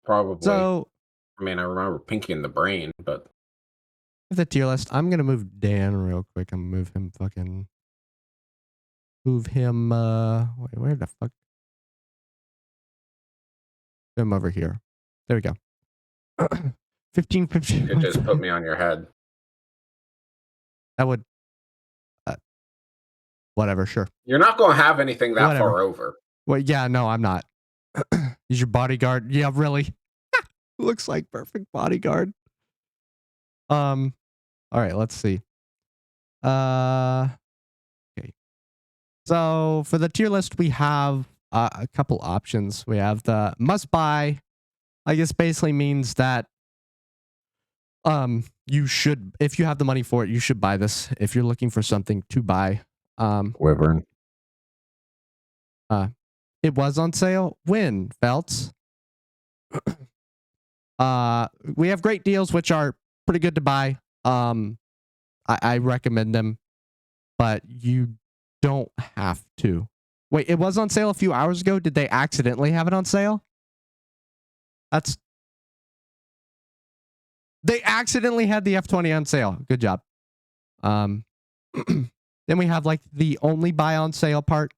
Probably. So I mean, I remember Pinky and the Brain, but the tier list, I'm gonna move Dan real quick. I'm gonna move him wait, where the fuck? Him over here. There we go. 15, you 15. could just put me on your head. That would uh, whatever, sure. You're not going to have anything that Whatever. far over. Well, yeah, no, I'm not. He's your bodyguard. Yeah, really. Looks like perfect bodyguard. All right, let's see. Okay. So for the tier list, we have a couple options. We have the must buy. I guess basically means that you should, if you have the money for it, you should buy this if you're looking for something to buy. Wyvern. It was on sale. When, Felts? We have great deals which are pretty good to buy. I recommend them, but you don't have to. Wait, it was on sale a few hours ago. Did they accidentally have it on sale? They accidentally had the F20 on sale. Good job. Then we have like the only buy on sale part.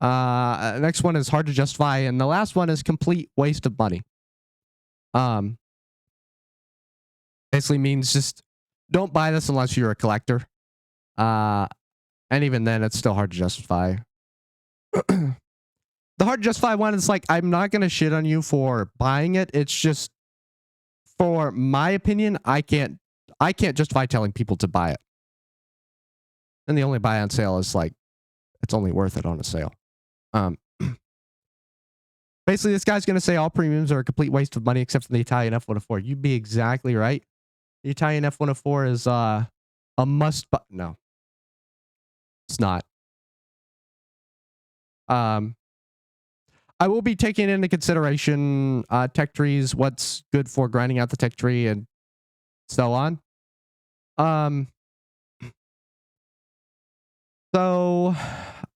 Next one is hard to justify, and the last one is complete waste of money. Basically means just don't buy this unless you're a collector. And even then, it's still hard to justify. The hard to justify one is like, I'm not going to shit on you for buying it. It's just, for my opinion, I can't justify telling people to buy it. And the only buy on sale is like, it's only worth it on a sale. Basically, this guy's going to say all premiums are a complete waste of money except for the Italian F104. You'd be exactly right. The Italian F104 is a must buy. No, it's not. I will be taking into consideration tech trees, what's good for grinding out the tech tree, and so on. So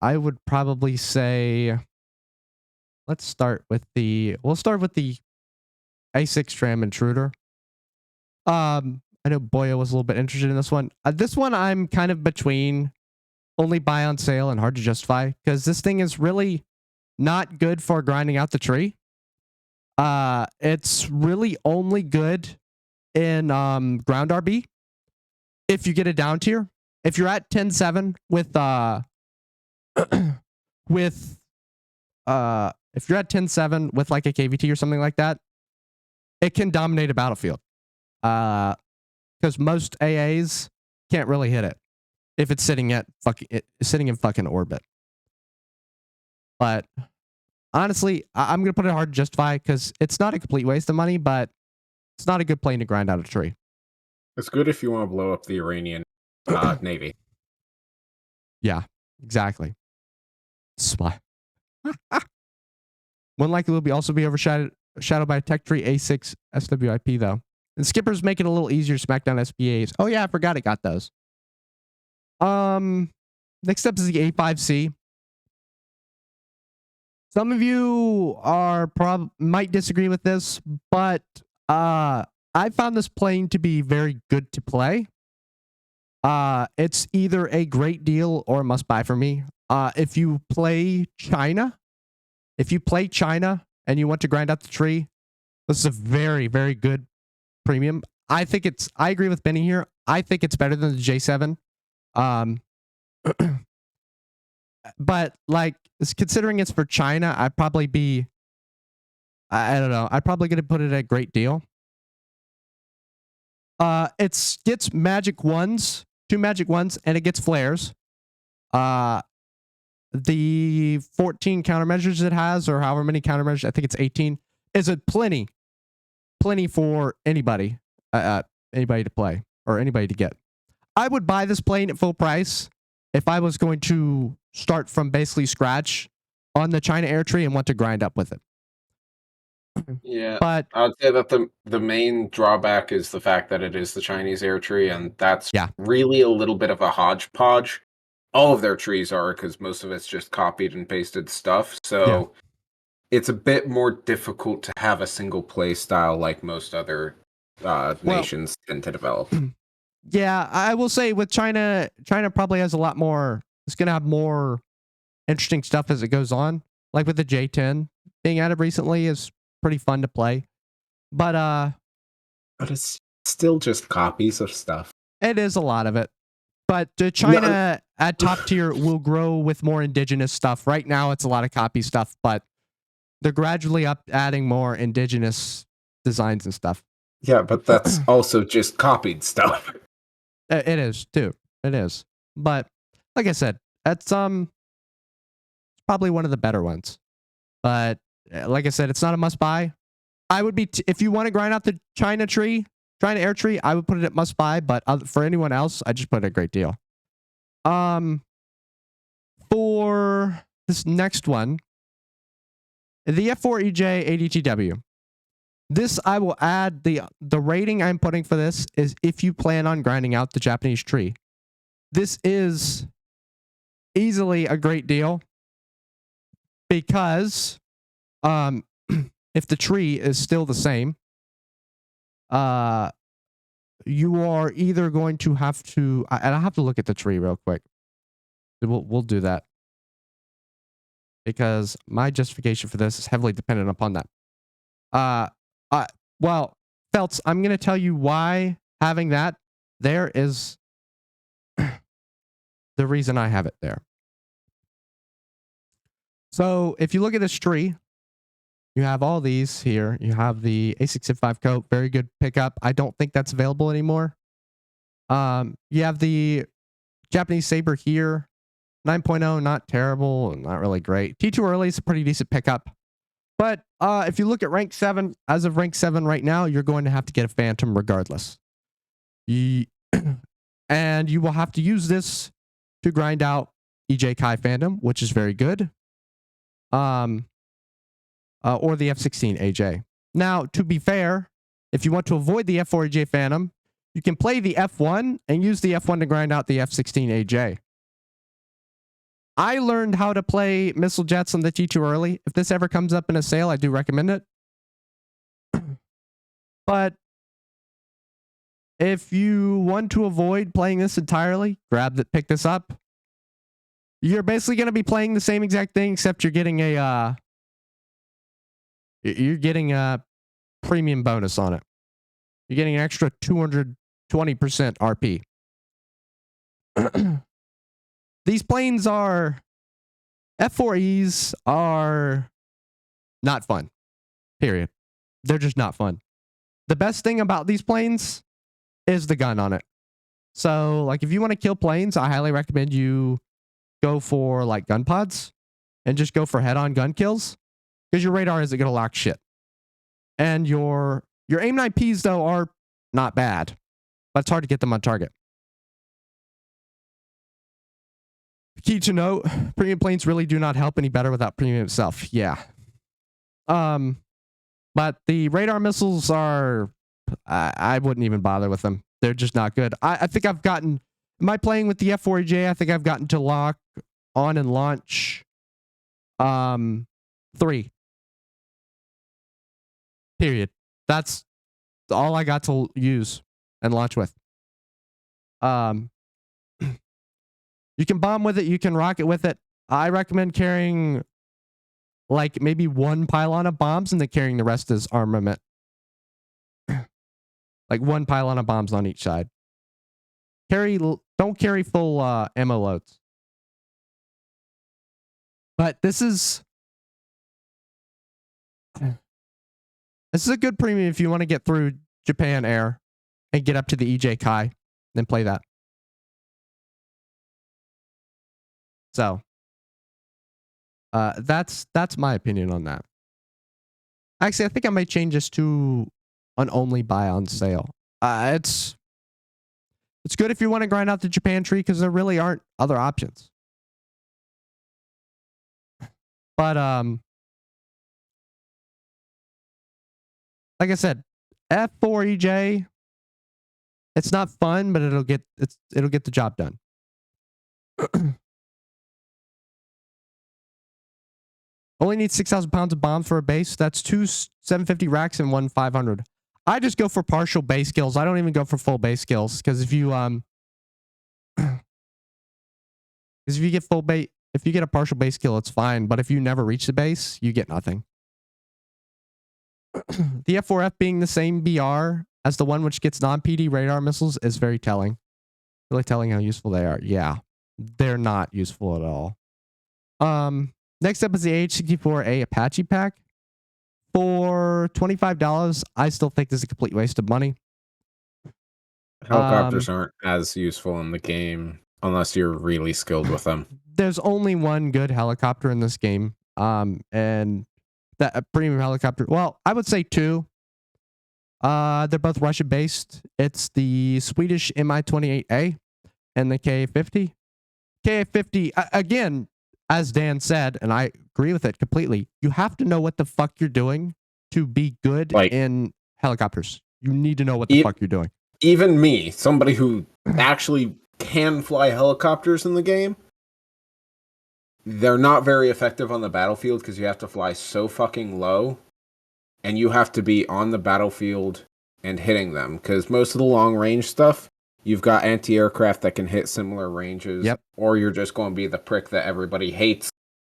I would probably say, we'll start with the A6 Tram Intruder. I know Boya was a little bit interested in this one. This one I'm kind of between only buy on sale and hard to justify, because this thing is really not good for grinding out the tree. It's really only good in ground RB if you get a down tier. If you're at 10-7 with if you're at 10-7 with like a KVT or something like that, it can dominate a battlefield. Because most AAs can't really hit it if it's sitting in fucking orbit. But honestly, I'm gonna put it hard to justify because it's not a complete waste of money, but it's not a good plane to grind out a tree. It's good if you want to blow up the Iranian Navy. Yeah, exactly. Smart. One likely will also be overshadowed by a tech tree A6 SWIP though. And skippers make it a little easier to smack down SPAs. Oh yeah, I forgot it got those. Next up is the A5C. Some of you might disagree with this, but I found this plane to be very good to play. It's either a great deal or a must buy for me. If you play China and you want to grind out the tree, this is a very, very good premium. I agree with Benny here. I think it's better than the J7. But like, considering it's for China, I'd probably be, I don't know, I'd probably gonna put it at a great deal. It gets magic ones, 2 magic ones, and it gets flares. The 14 countermeasures it has, or however many countermeasures, I think it's 18, is a plenty for anybody to play or anybody to get. I would buy this plane at full price if I was going to start from basically scratch on the China air tree and want to grind up with it. Yeah, but I would say that the main drawback is the fact that it is the Chinese air tree, and that's really a little bit of a hodgepodge. All of their trees are, because most of it's just copied and pasted stuff. So it's a bit more difficult to have a single play style like most other nations tend to develop. Yeah, I will say with China probably has a lot more. It's gonna have more interesting stuff as it goes on. Like with the J10 being added recently is pretty fun to play. But it's still just copies of stuff. It is a lot of it. But China at top tier will grow with more indigenous stuff. Right now, it's a lot of copy stuff, but they're gradually adding more indigenous designs and stuff. Yeah, but that's also just copied stuff. It is too. It is. But like I said, that's probably one of the better ones. But like I said, it's not a must buy. I would be if you want to grind out the China air tree, I would put it at must buy. But for anyone else, I just put it at great deal. For this next one, the F4EJ ADTW. This I will add the rating I'm putting for this is if you plan on grinding out the Japanese tree. This is easily a great deal because if the tree is still the same, you are either going to have to, and I have to look at the tree real quick. We'll do that because my justification for this is heavily dependent upon that. Well, Feltz, I'm going to tell you why having that there is the reason I have it there. So if you look at this tree, you have all these here. You have the A655 coat, very good pickup. I don't think that's available anymore. You have the Japanese Saber here, 9.0, not terrible, not really great. T2 early is a pretty decent pickup. But if you look at rank 7, as of rank 7 right now, you're going to have to get a Phantom regardless. And you will have to use this to grind out EJ Kai Phantom, which is very good. Or the F16 AJ. Now, to be fair, if you want to avoid the F4 AJ Phantom, you can play the F1 and use the F1 to grind out the F16 AJ. I learned how to play missile jets on the T2 early. If this ever comes up in a sale, I do recommend it. But if you want to avoid playing this entirely, pick this up. You're basically going to be playing the same exact thing, except you're getting a premium bonus on it. You're getting an extra 220% RP. These planes F4Es are not fun. Period. They're just not fun. The best thing about these planes is the gun on it. So, like, if you want to kill planes, I highly recommend you go for, like, gun pods and just go for head-on gun kills because your radar isn't going to lock shit. And your AIM-9Ps, though, are not bad, but it's hard to get them on target. Key to note, premium planes really do not help any better without premium itself. Yeah. But the radar missiles are, I wouldn't even bother with them. They're just not good. I think I've gotten, am I playing with the F4EJ? I think I've gotten to lock on and launch 3. Period. That's all I got to use and launch with. You can bomb with it. You can rocket with it. I recommend carrying like maybe 1 pylon of bombs and then carrying the rest as armament. Like 1 pylon of bombs on each side. Don't carry full ammo loads. But this is a good premium if you want to get through Japan Air and get up to the EJ Kai, then play that. So, that's my opinion on that. Actually, I think I might change this to an only buy on sale. It's good if you want to grind out the Japan tree because there really aren't other options. But like I said, F4EJ, it's not fun, but it'll get the job done. Only need 6,000 pounds of bombs for a base. That's 2 750 racks and 1 500. I just go for partial base kills. I don't even go for full base kills because if you get if you get a partial base kill, it's fine. But if you never reach the base, you get nothing. The F4F being the same BR as the one which gets non-PD radar missiles is very telling. Really telling how useful they are. Yeah, they're not useful at all. Next up is the AH-64A Apache pack. For $25, I still think this is a complete waste of money. Helicopters aren't as useful in the game unless you're really skilled with them. There's only one good helicopter in this game. And that premium helicopter. Well, I would say two. They're both Russian based. It's the Swedish Mi-28A and the Ka-50. Ka-50, again, as Dan said, and I agree with it completely, you have to know what the fuck you're doing to be good in helicopters. You need to know what the fuck you're doing. Even me, somebody who actually can fly helicopters in the game, they're not very effective on the battlefield because you have to fly so fucking low and you have to be on the battlefield and hitting them because most of the long range stuff, you've got anti-aircraft that can hit similar ranges, or you're just going to be the prick that everybody hates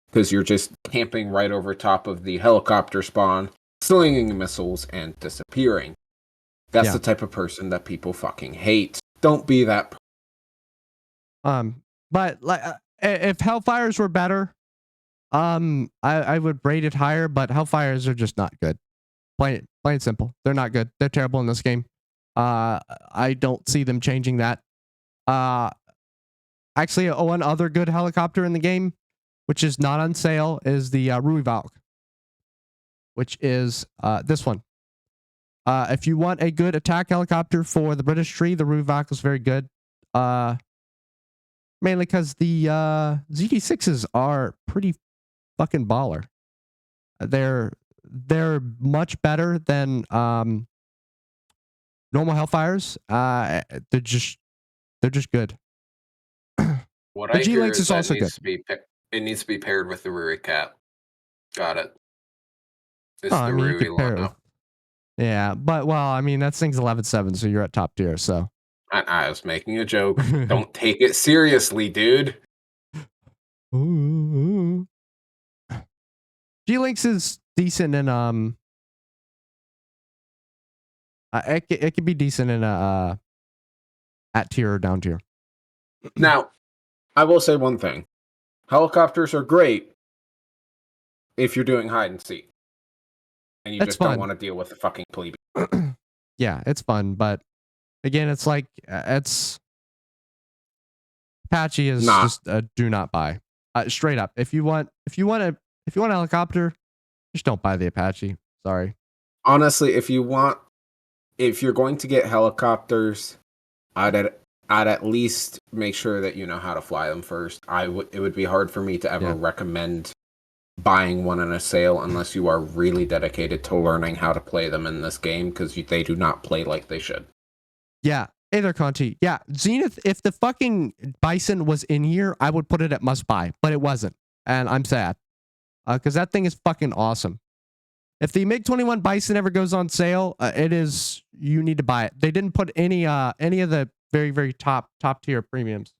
because you're just camping right over top of the helicopter spawn, slinging missiles, and disappearing. That's the type of person that people fucking hate. Don't be that person. But like, if Hellfires were better, I would rate it higher, but Hellfires are just not good. Plain and simple. They're not good. They're terrible in this game. I don't see them changing that. Actually, one other good helicopter in the game, which is not on sale, is the Ruivalk, which is this one. If you want a good attack helicopter for the British tree, the Ruivalk is very good. Mainly because the ZD6s are pretty fucking baller. They're much better than normal Hellfires. They're just good. What I hear is also good. It needs to be paired with the Rui Cat. Got it. It's the Rui lineup. Yeah, but well, I mean that thing's 11.7, so you're at top tier. So I was making a joke. Don't take it seriously, dude. G-Lynx is decent in it could be decent in at tier or down tier. Now, I will say one thing. Helicopters are great if you're doing hide and seek. And you just don't want to deal with the fucking plebe. Yeah, it's fun, but again, it's like it's Apache is just a do not buy. Straight up. If you want a helicopter, just don't buy the Apache. Sorry. Honestly, if you're going to get helicopters, I'd at least make sure that you know how to fly them first. It would be hard for me to ever recommend buying one in a sale unless you are really dedicated to learning how to play them in this game because they do not play like they should. Yeah. Hey there, Conti. Yeah, Zenith, if the fucking Bison was in here, I would put it at must buy, but it wasn't. And I'm sad. Because that thing is fucking awesome. If the MiG-21 Bison ever goes on sale, you need to buy it. They didn't put any of the very, very top tier premiums.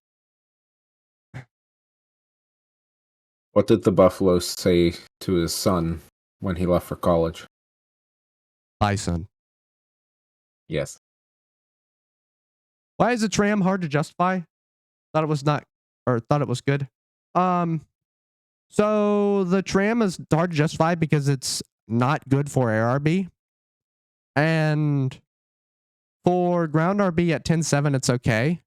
What did the Buffalo say to his son when he left for college? Bison. Yes. Why is the tram hard to justify? Thought it was good. So the tram is hard to justify because it's not good for ARB. And for ground RB at 10.7, it's okay.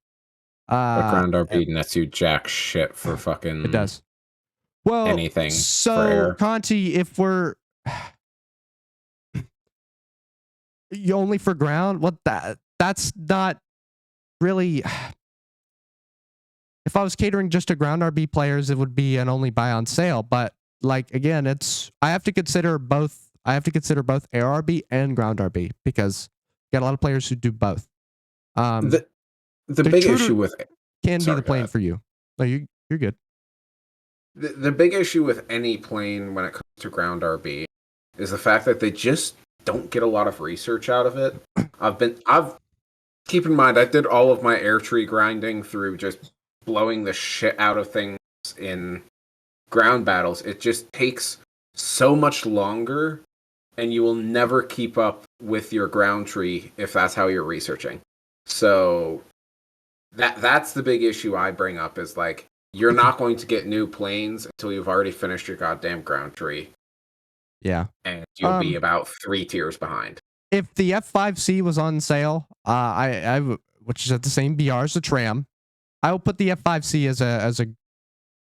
Ground RB nets you jack shit for fucking... It does. Well, anything so, for air. Conti, if we're... you only for ground? That's not really... If I was catering just to ground RB players, it would be an only buy on sale. But like again, I have to consider both. I have to consider both ARB and ground RB because you got a lot of players who do both. The big issue with be the plane for you. No, you're good. The big issue with any plane when it comes to ground RB is the fact that they just don't get a lot of research out of it. Keep in mind, I did all of my air tree grinding through just blowing the shit out of things in ground battles. It just takes so much longer, and you will never keep up with your ground tree if that's how you're researching. So that's the big issue I bring up is like, you're not going to get new planes until you've already finished your goddamn ground tree. Yeah. And you'll be about 3 tiers behind. If the F5C was on sale, which is at the same BR as the tram, I will put the F5C as a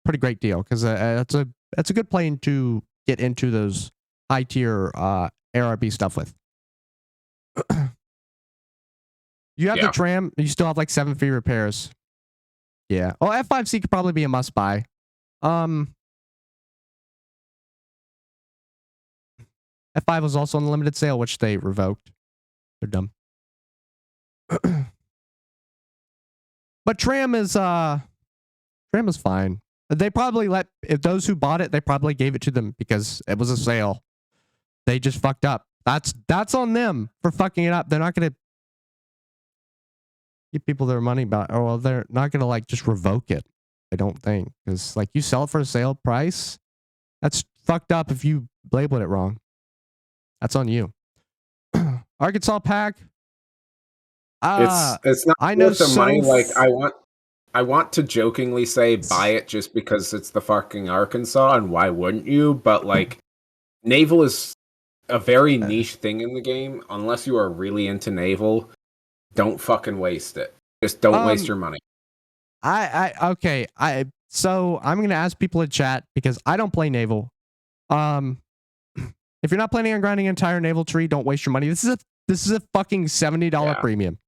pretty great deal because that's a good plane to get into those high tier ARB stuff with. You have the tram, you still have like 7 free repairs. Yeah. Oh, F5C could probably be a must buy. F5 was also on the limited sale, which they revoked. They're dumb. But tram is fine. They probably if those who bought it, they probably gave it to them because it was a sale. They just fucked up. That's on them for fucking it up. They're not gonna give people their money back, or well, they're not gonna like just revoke it. I don't think, because like you sell it for a sale price. That's fucked up if you labeled it wrong. That's on you. Arkansas pack. It's not I know worth the money. Like I want to jokingly say buy it just because it's the fucking Arkansas, and why wouldn't you? But like, naval is a very niche thing in the game. Unless you are really into naval, don't fucking waste it. Just don't waste your money. So I'm gonna ask people in chat because I don't play naval. If you're not planning on grinding an entire naval tree, don't waste your money. This is a fucking $70 premium.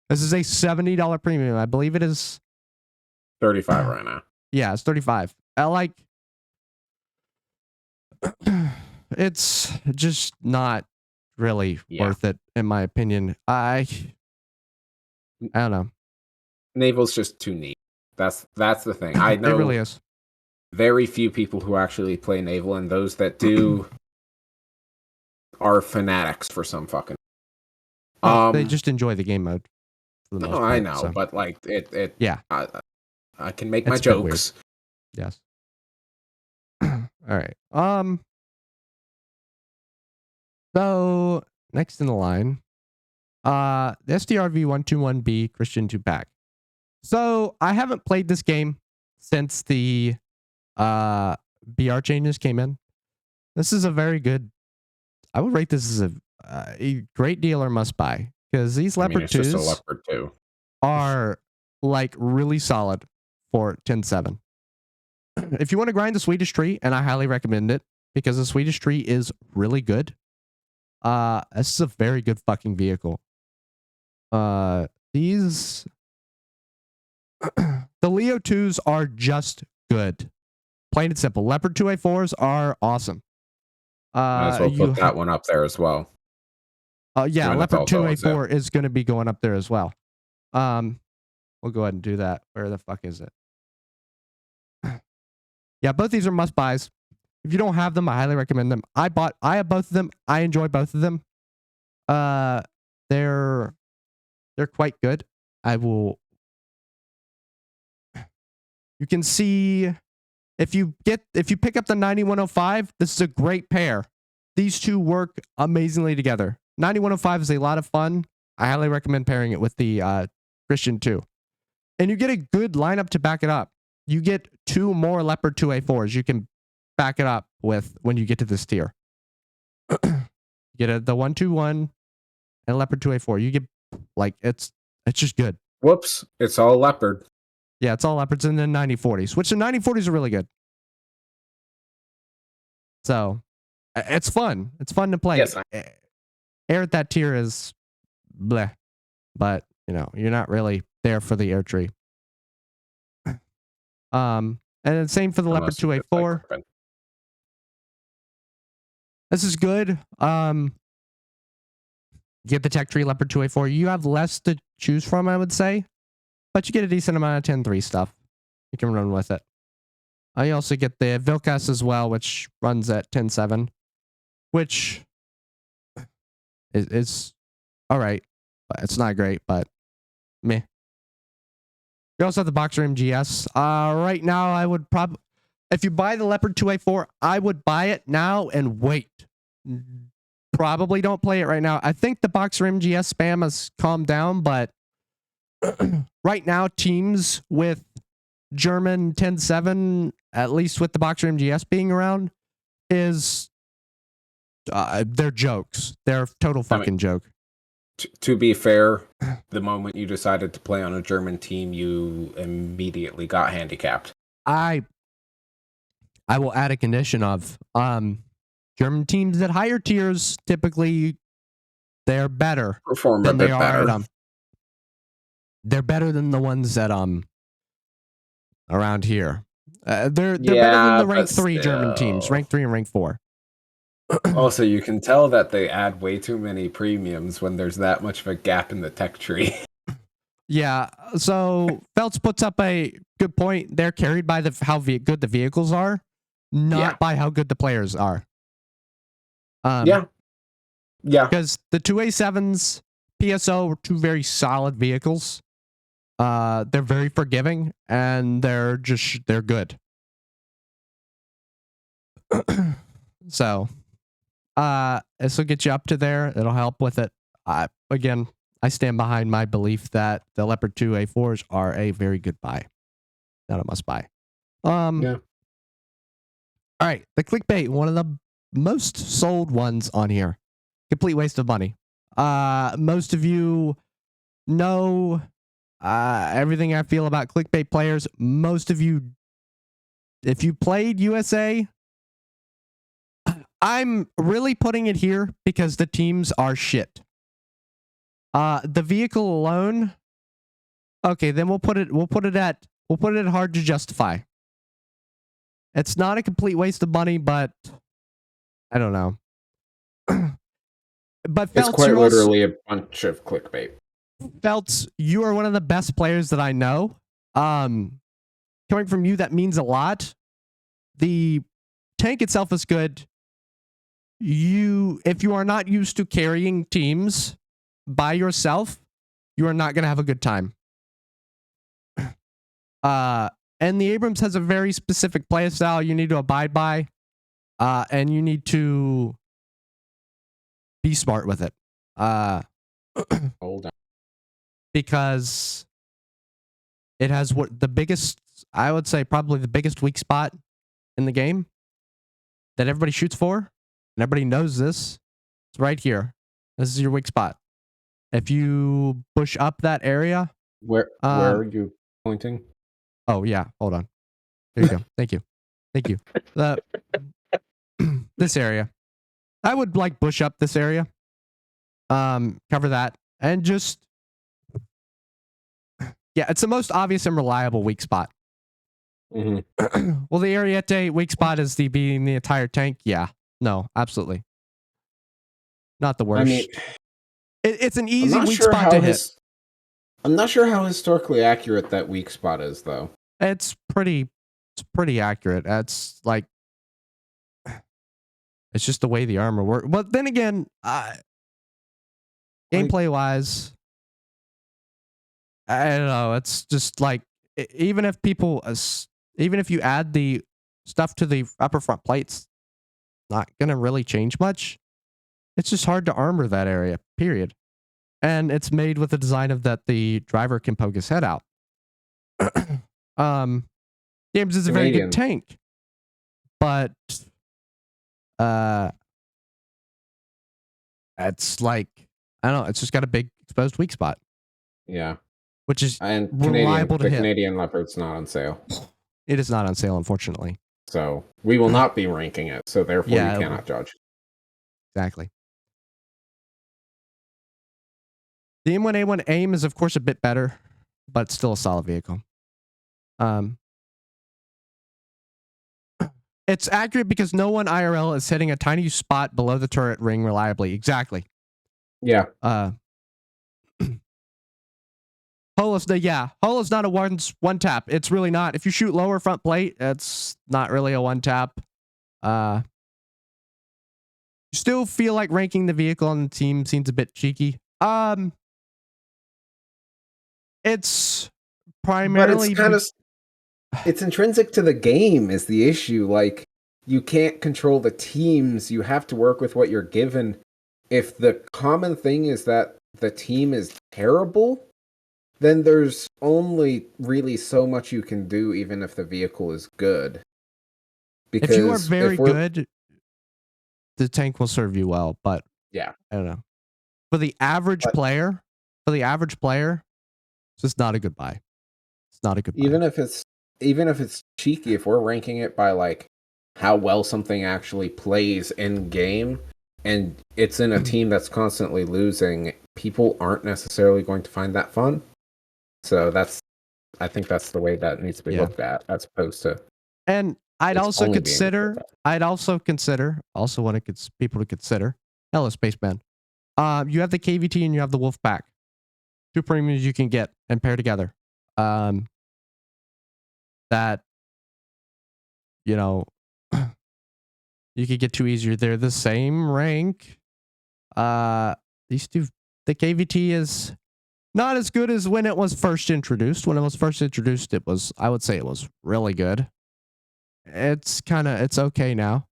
This is a $70 premium. I believe it is 35 right now. Yeah, it's 35. It's just not really worth it, in my opinion. I don't know. Naval's just too neat. That's the thing. I know it really is. Very few people who actually play naval, and those that do are fanatics for some fucking. They just enjoy the game mode. For the most part, I know, so. But like it. Yeah. I can make my jokes. Yes. All right. So next in the line, the STRV121B Christian 2-pack. So I haven't played this game since the BR changes came in. This is a very good. I would rate this as a great deal or must buy because these Leopard 2s just a Leopard 2 are like really solid for 10.7. If you want to grind the Swedish tree, and I highly recommend it because the Swedish tree is really good. This is a very good fucking vehicle. These the Leo 2s are just good. Plain and simple. Leopard 2A4s are awesome. Might as well put that one up there as well. Yeah, Leopard 2A4 is going to be going up there as well. We'll go ahead and do that. Where the fuck is it? Yeah, both these are must buys. If you don't have them, I highly recommend them. I have both of them. I enjoy both of them. They're quite good. You can see if you pick up the 9105, this is a great pair. These two work amazingly together. 9105 is a lot of fun. I highly recommend pairing it with the Christian 2. And you get a good lineup to back it up. You get 2 more Leopard 2A4s you can back it up with when you get to this tier. You get the 121 and Leopard 2A4. You get like it's just good. Whoops, it's all Leopard. Yeah, it's all Leopards and then 9040s, which the 9040s are really good. So it's fun. It's fun to play. Yes, air at that tier is bleh, but you know you're not really there for the air tree. And then same for the Leopard 2A4. This is good. You get the tech tree Leopard 2A4. You have less to choose from, I would say, but you get a decent amount of 10.3 stuff. You can run with it. I also get the Vilcas as well, which runs at 10.7, which is all right. But it's not great, but meh. You also have the Boxer MGS. Right now, I would probably, if you buy the Leopard 2A4, I would buy it now and wait. Probably don't play it right now. I think the Boxer MGS spam has calmed down, but right now, teams with German 10.7, at least with the Boxer MGS being around, is they're jokes. They're a total fucking joke. To be fair, the moment you decided to play on a German team, you immediately got handicapped. I will add a condition of German teams at higher tiers typically they're better Perform than a they bit are better. at they're better than the ones that around here. They're better than the rank 3 German teams, rank 3 and rank 4. Also, you can tell that they add way too many premiums when there's that much of a gap in the tech tree. Yeah, so Feltz puts up a good point. They're carried by how good the vehicles are, not by how good the players are. Yeah. Because the 2A7s, PSO are two very solid vehicles. They're very forgiving, and they're good. So, this will get you up to there. It'll help with it. Again, I stand behind my belief that the Leopard 2A4s are a very good buy. Not a must buy. Yeah. All right, the clickbait, one of the most sold ones on here. Complete waste of money. Most of you know everything I feel about clickbait players. Most of you, if you played USA, I'm really putting it here because the teams are shit. The vehicle alone. Okay, then we'll put it at hard to justify. It's not a complete waste of money, but I don't know. But it's quite literally a bunch of clickbait. Feltz, you are one of the best players that I know. Coming from you, that means a lot. The tank itself is good. If you are not used to carrying teams by yourself, you are not going to have a good time. And the Abrams has a very specific play style you need to abide by, and you need to be smart with it. Hold on. Because it has the biggest, I would say probably the biggest weak spot in the game that everybody shoots for, and everybody knows this. It's right here. This is your weak spot. If you push up that area. Where are you pointing? Oh, yeah. Hold on. There you go. Thank you. This area. I would push up this area. Cover that. And just... Yeah, it's the most obvious and reliable weak spot. Mm-hmm. Well, the Ariete weak spot is being the entire tank. Yeah. No, absolutely. Not the worst. I mean, it's an easy weak spot to hit. I'm not sure how historically accurate that weak spot is, though. It's pretty accurate. It's it's just the way the armor works. But then again, gameplay wise, I don't know. It's just even if you add the stuff to the upper front plates, not gonna really change much. It's just hard to armor that area, period. And it's made with the design of that the driver can poke his head out. James is a very good tank, but it's I don't know. It's just got a big exposed weak spot. Yeah, which is reliable to hit. The Canadian Leopard's not on sale. It is not on sale, unfortunately. So we will not be ranking it. So therefore, you cannot judge. Exactly. The M1A1 AIM is, of course, a bit better, but still a solid vehicle. It's accurate because no one IRL is hitting a tiny spot below the turret ring reliably. Exactly. Yeah. Holo's not a one tap. It's really not. If you shoot lower front plate, it's not really a one tap. Still feel like ranking the vehicle on the team seems a bit cheeky. It's primarily, but it's intrinsic to the game is the issue. Like, you can't control the teams. You have to work with what you're given. If the common thing is that the team is terrible, then there's only really so much you can do, even if the vehicle is good. Because if you are very good, the tank will serve you well. But yeah, I don't know. For the average player, it's just not a good buy. It's not a good buy. Even if it's cheeky, if we're ranking it by like how well something actually plays in game, and it's in a team that's constantly losing, people aren't necessarily going to find that fun. So I think that's the way that needs to be looked at, as opposed to. And I'd also consider, want people to consider. Hello, Spaceman. You have the KVT and you have the Wolf Pack. 2 premiums you can get and pair together. That, you know, you could get 2 easier. They're the same rank. These two, the KVT is not as good as when it was first introduced. When it was first introduced, I would say it was really good. It's okay now.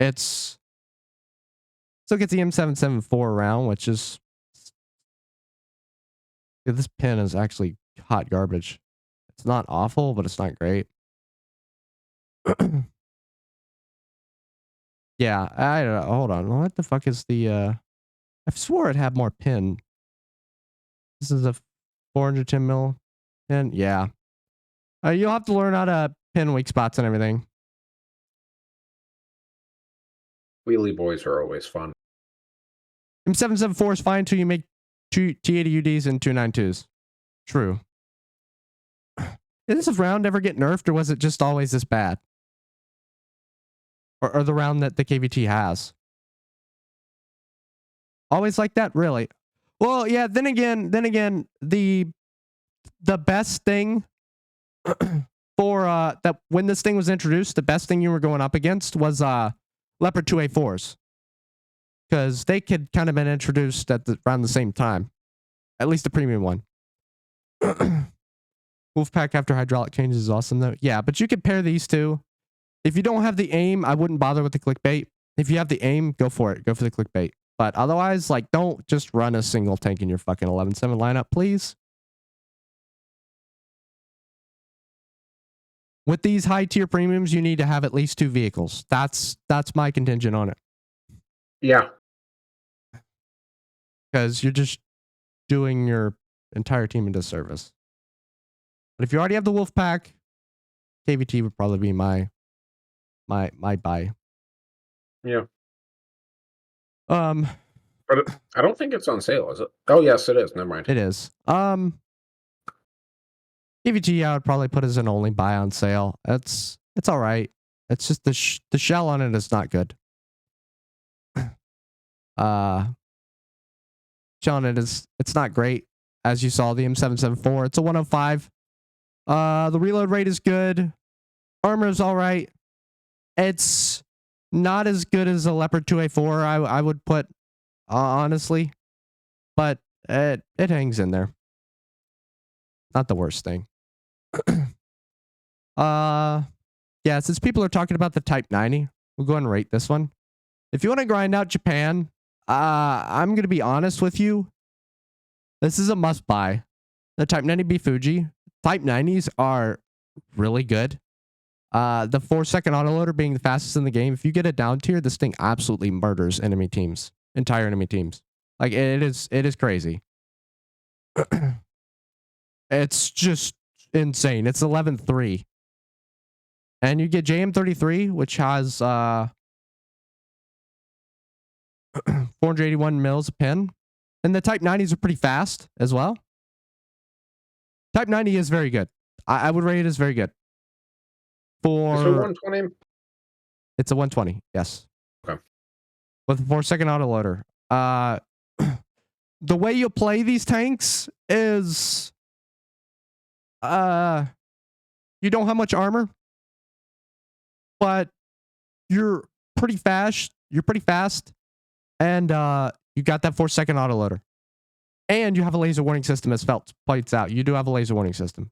It's still gets the M774 around, which is, this pin is actually hot garbage. It's not awful, but it's not great. Yeah, I don't know. Hold on. What the fuck is the I swore it had more pin. This is a 410 mil pin. Yeah. You'll have to learn how to pin weak spots and everything. Wheelie boys are always fun. M774 is fine until you make 2 T80 UDs and 292s. True. Did this round ever get nerfed, or was it just always this bad? Or the round that the KVT has? Always like that? Really? Well, yeah, then again, the best thing for that when this thing was introduced, the best thing you were going up against was Leopard 2A4s. Because they could kind of been introduced around the same time. At least the premium one. Wolfpack after hydraulic changes is awesome though. Yeah, but you could pair these two. If you don't have the aim, I wouldn't bother with the clickbait. If you have the aim, go for it. Go for the clickbait. But otherwise, like, don't just run a single tank in your fucking 11-7 lineup, please. With these high tier premiums, you need to have at least 2 vehicles. That's my contingent on it. Yeah. Because you're just doing your entire team a disservice. But if you already have the Wolf Pack, KVT would probably be my buy. Yeah. But I don't think it's on sale, is it? Oh yes, it is. Never mind. It is. KVT, I would probably put as an only buy on sale. It's all right. It's just the shell on it is not good. Shell on it it's not great. As you saw, the M774, it's a 105. The reload rate is good. Armor is all right. It's not as good as a Leopard 2A4. I would put, honestly, but it hangs in there. Not the worst thing. Yeah, since people are talking about the Type 90, we'll go and rate this one. If you want to grind out Japan, I'm going to be honest with you. This is a must buy. The Type 90B Fuji. Type 90s are really good. The 4-second autoloader being the fastest in the game. If you get it down tier, this thing absolutely murders enemy teams. Entire enemy teams. Like, it is crazy. It's just insane. It's 11.3. And you get JM33, which has 481 mils a pin. And the Type 90s are pretty fast as well. Type 90 is very good. I would rate it as very good. Is it 120? It's a 120, yes. Okay. With a 4-second autoloader. the way you play these tanks is you don't have much armor, but you're pretty fast. You're pretty fast, and you got that 4-second autoloader, and you have a laser warning system. As Felt points out, you do have a laser warning system,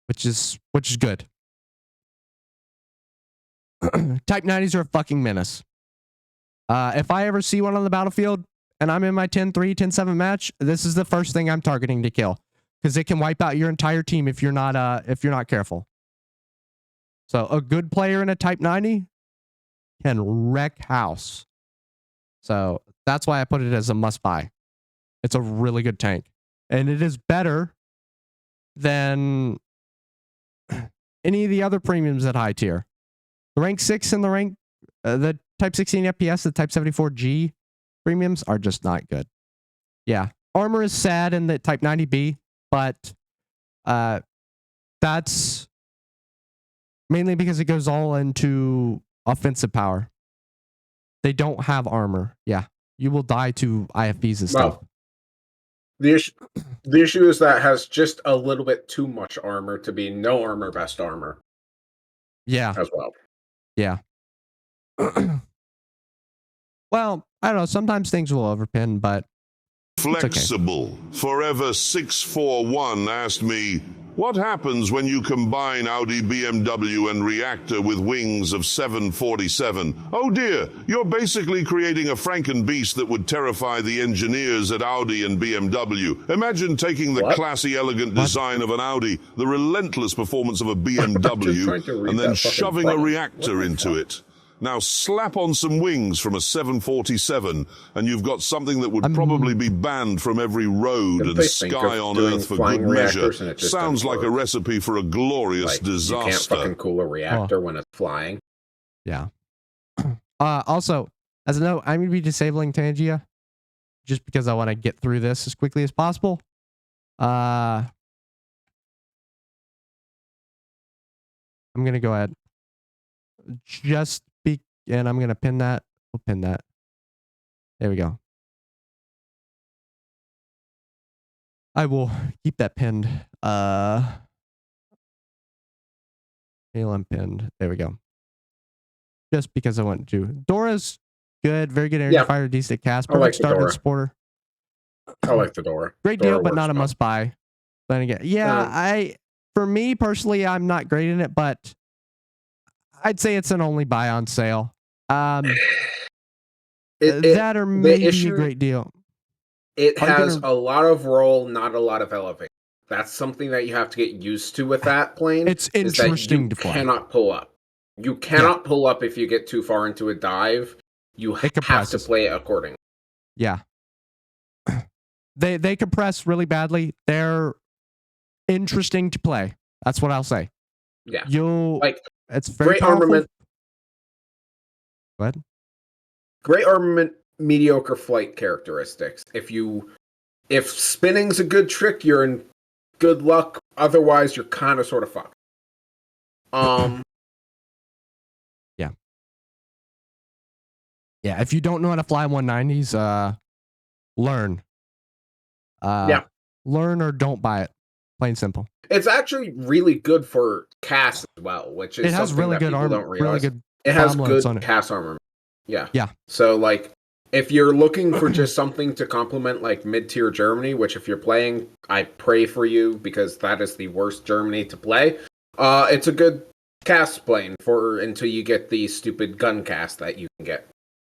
which is good. Type 90s are a fucking menace. If I ever see one on the battlefield and I'm in my 10-3, 10-7 match, this is the first thing I'm targeting to kill, because it can wipe out your entire team if you're not careful. So a good player in a Type 90 can wreck house. So that's why I put it as a must buy. It's a really good tank, and it is better than any of the other premiums at high tier. The rank 6 and the Type 16 FPS, the Type 74G premiums are just not good. Yeah, armor is sad in the Type 90B, but that's mainly because it goes all into offensive power. They don't have armor. Yeah, you will die to IFBs and stuff. The issue is that it has just a little bit too much armor to be no armor, best armor. Yeah. As well. Yeah. Well, I don't know. Sometimes things will overpin, but Flexible. Okay. Forever 641 asked me, what happens when you combine Audi, BMW, and Reactor with wings of 747? Oh dear, you're basically creating a Frankenbeast that would terrify the engineers at Audi and BMW. Imagine taking the classy, elegant design of an Audi, the relentless performance of a BMW, and then shoving a reactor into it. Now slap on some wings from a 747, and you've got something that would probably be banned from every road and sky on Earth for good measure. Sounds like a recipe for a glorious disaster. You can't fucking cool a reactor when it's flying. Yeah. Also, as a note, I'm going to be disabling Tangia just because I want to get through this as quickly as possible. I'm going to go ahead. And I'm going to pin that. We'll pin that. There we go. I will keep that pinned. ALM pinned. There we go. Just because I want to. Dora's good. Very good energy fighter. Decent cast. Perfect start and supporter. I like the Dora. Great deal, but not a must buy. Then again, for me personally, I'm not great in it, but I'd say it's an only buy on sale. That or maybe a great deal. It has a lot of roll, not a lot of elevate. That's something that you have to get used to with that plane. It's interesting to play. You cannot pull up. You cannot pull up if you get too far into a dive. You have to play it accordingly. Yeah. They compress really badly. They're interesting to play. That's what I'll say. Yeah. It's very great powerful. Armament. Go ahead. Great armament, mediocre flight characteristics. If spinning's a good trick, you're in good luck. Otherwise, you're kind of sort of fucked. Yeah. Yeah, if you don't know how to fly 190s, learn. Learn or don't buy it. Plain simple. It's actually really good for CAS as well, which is something that people don't realize. It has good CAS armament. Yeah. Yeah. So, if you're looking for just something to complement, mid-tier Germany, which if you're playing, I pray for you, because that is the worst Germany to play, it's a good CAS plane until you get the stupid gun CAS that you can get.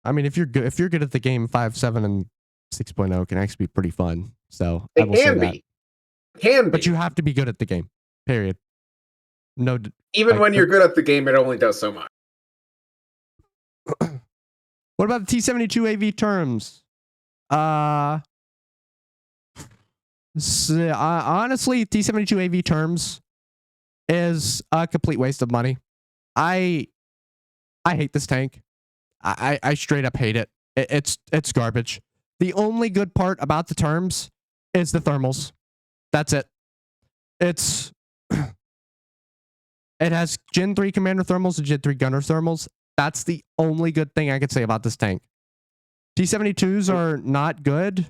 I mean, if you're good at the game, 5.7 and 6.0 can actually be pretty fun. So it can be. Can be. But you have to be good at the game. Period. No. Even when you're good at the game, it only does so much. What about the T-72 AV terms? Honestly, T-72 AV terms is a complete waste of money. I hate this tank. I straight up hate it. It's garbage. The only good part about the terms is the thermals. That's it. It has Gen 3 commander thermals and Gen 3 gunner thermals. That's the only good thing I could say about this tank. T-72s are not good.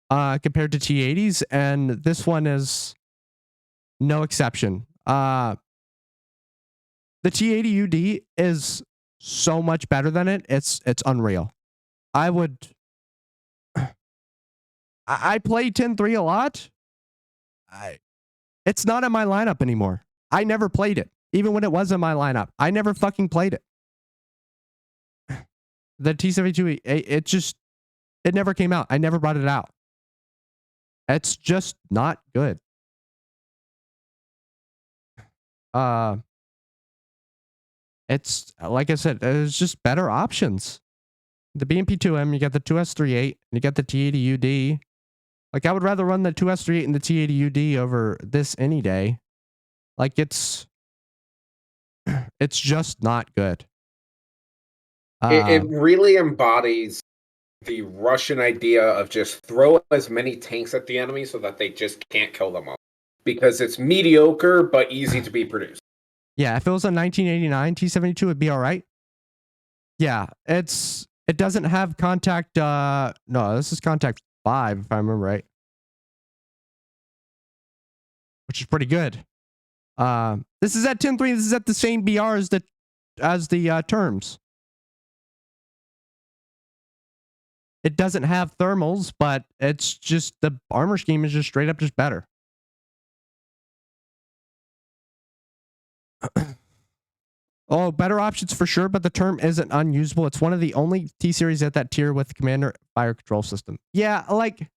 compared to T80s, and this one is no exception. The T80UD is so much better than it. It's unreal. I play 10-3 a lot. It's not in my lineup anymore. I never played it. Even when it was in my lineup, I never fucking played it. The T72, it never came out. I never brought it out. It's just not good. It's like I said, there's just better options. The BMP2M, you got the 2S38, and you got the T80UD. Like, I would rather run the 2S38 and the T80UD over this any day. Like, it's just not good. It really embodies the Russian idea of just throw as many tanks at the enemy so that they just can't kill them all. Because it's mediocre, but easy to be produced. Yeah, if it was a 1989 T72, it'd be all right. Yeah, it doesn't have contact, no, this is contact 5, if I remember right. Which is pretty good. This is at 10-3, this is at the same BR as the terms. It doesn't have thermals, but it's just, the armor scheme is just straight up just better. Oh, better options for sure, but the term isn't unusable. It's one of the only T-series at that tier with commander fire control system. Yeah, like,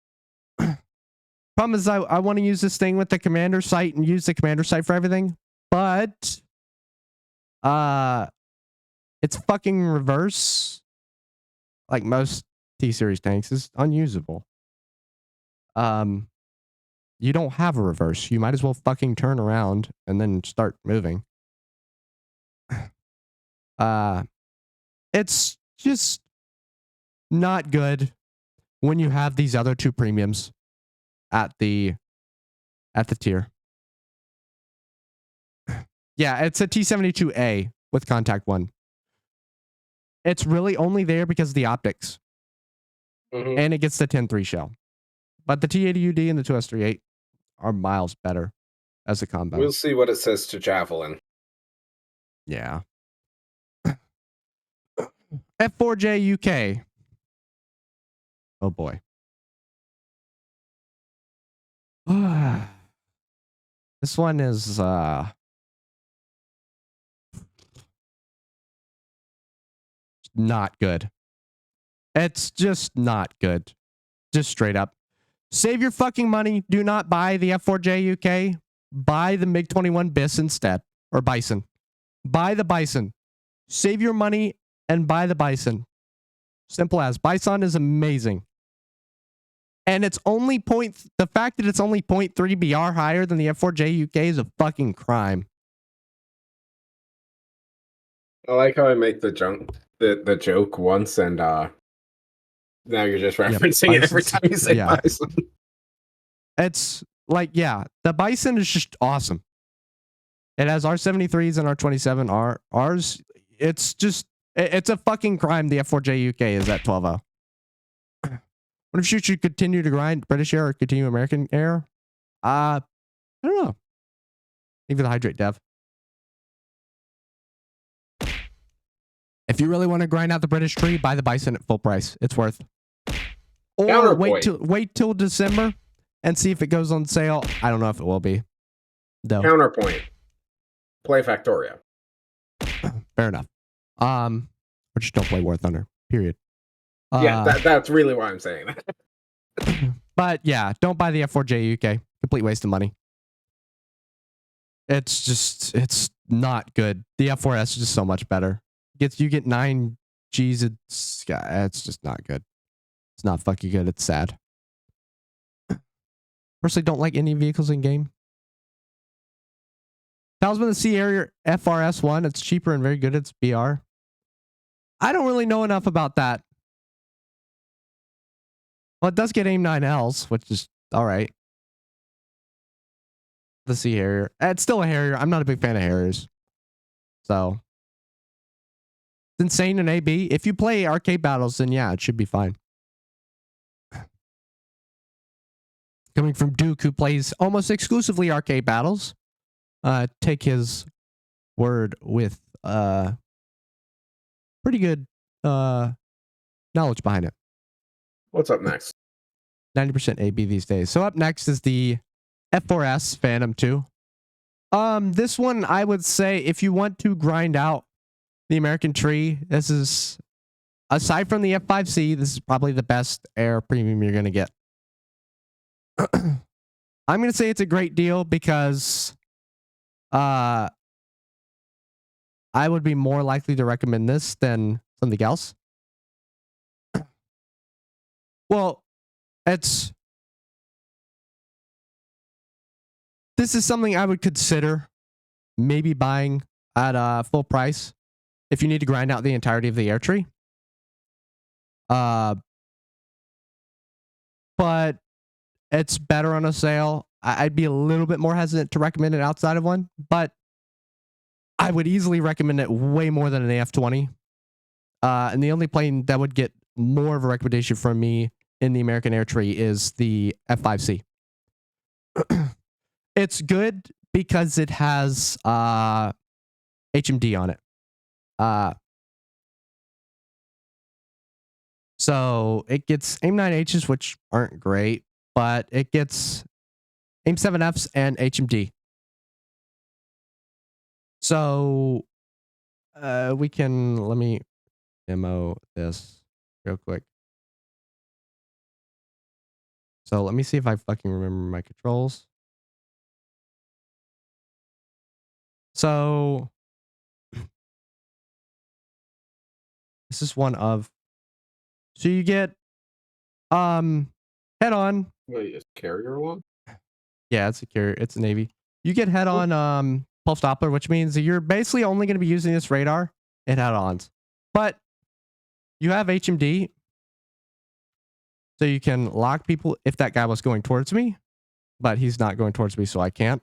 problem is I want to use this thing with the commander site and use the commander site for everything, but it's fucking reverse. Like most T-series tanks is unusable. You don't have a reverse. You might as well fucking turn around and then start moving. It's just not good when you have these other two premiums at the tier. Yeah, it's a T72A with contact 1. It's really only there because of the optics. Mm-hmm. And it gets the 10-3 shell. But the T80UD and the 2S38 are miles better as a combo. We'll see what it says to Javelin. Yeah. F4J UK. Oh boy. This one is not good. It's just not good. Just straight up. Save your fucking money. Do not buy the F4J UK. Buy the MiG-21 BIS instead. Or Bison. Buy the Bison. Save your money and buy the Bison. Simple as. Bison is amazing. And it's only the fact that it's only 0.3 BR higher than the F4J UK is a fucking crime. I like how I make the joke once and now you're just referencing it every time you say Bison. It's like, yeah, the Bison is just awesome. It has R73s and R27 Rs. It's just, it's a fucking crime the F4J UK is at 12-0. What if you should continue to grind British Air or continue American Air? I don't know. Maybe the Hydrate Dev. If you really want to grind out the British tree, buy the Bison at full price. It's worth. Or wait till December and see if it goes on sale. I don't know if it will be. Though. Counterpoint. Play Factorio. Fair enough. Or just don't play War Thunder. Period. Yeah, that's really why I'm saying that. But yeah, don't buy the F4J UK. Complete waste of money. It's not good. The F4S is just so much better. You get 9 Gs. It's just not good. It's not fucking good. It's sad. Personally, don't like any vehicles in game. Talisman of the Sea Harrier FRS1. It's cheaper and very good. It's BR. I don't really know enough about that. Well, it does get AIM-9Ls, which is all right. The Sea Harrier. It's still a Harrier. I'm not a big fan of Harriers. So, it's insane in AB. If you play arcade battles, then yeah, it should be fine. coming from Duke, who plays almost exclusively arcade battles. Take his word with pretty good knowledge behind it. What's up next? 90% AB these days. So up next is the F4S Phantom 2. This one, I would say, if you want to grind out the American tree, this is, aside from the F5C, this is probably the best air premium you're going to get. I'm going to say it's a great deal because I would be more likely to recommend this than something else. Well, this is something I would consider maybe buying at full price if you need to grind out the entirety of the air tree. But it's better on a sale. I'd be a little bit more hesitant to recommend it outside of one, but I would easily recommend it way more than an AF-20. And the only plane that would get more of a recommendation from me in the American air tree is the F5C. It's good because it has HMD on it. So it gets AIM-9Hs, which aren't great, but it gets AIM-7Fs and HMD. So we can, let me demo this real quick. So let me see if I fucking remember my controls. So this is one of, so you get head on. Wait, is carrier one? Yeah, it's a carrier, it's a Navy. You get head on pulse Doppler, which means that you're basically only going to be using this radar in head-ons. But you have HMD, so you can lock people if that guy was going towards me, but he's not going towards me, so I can't.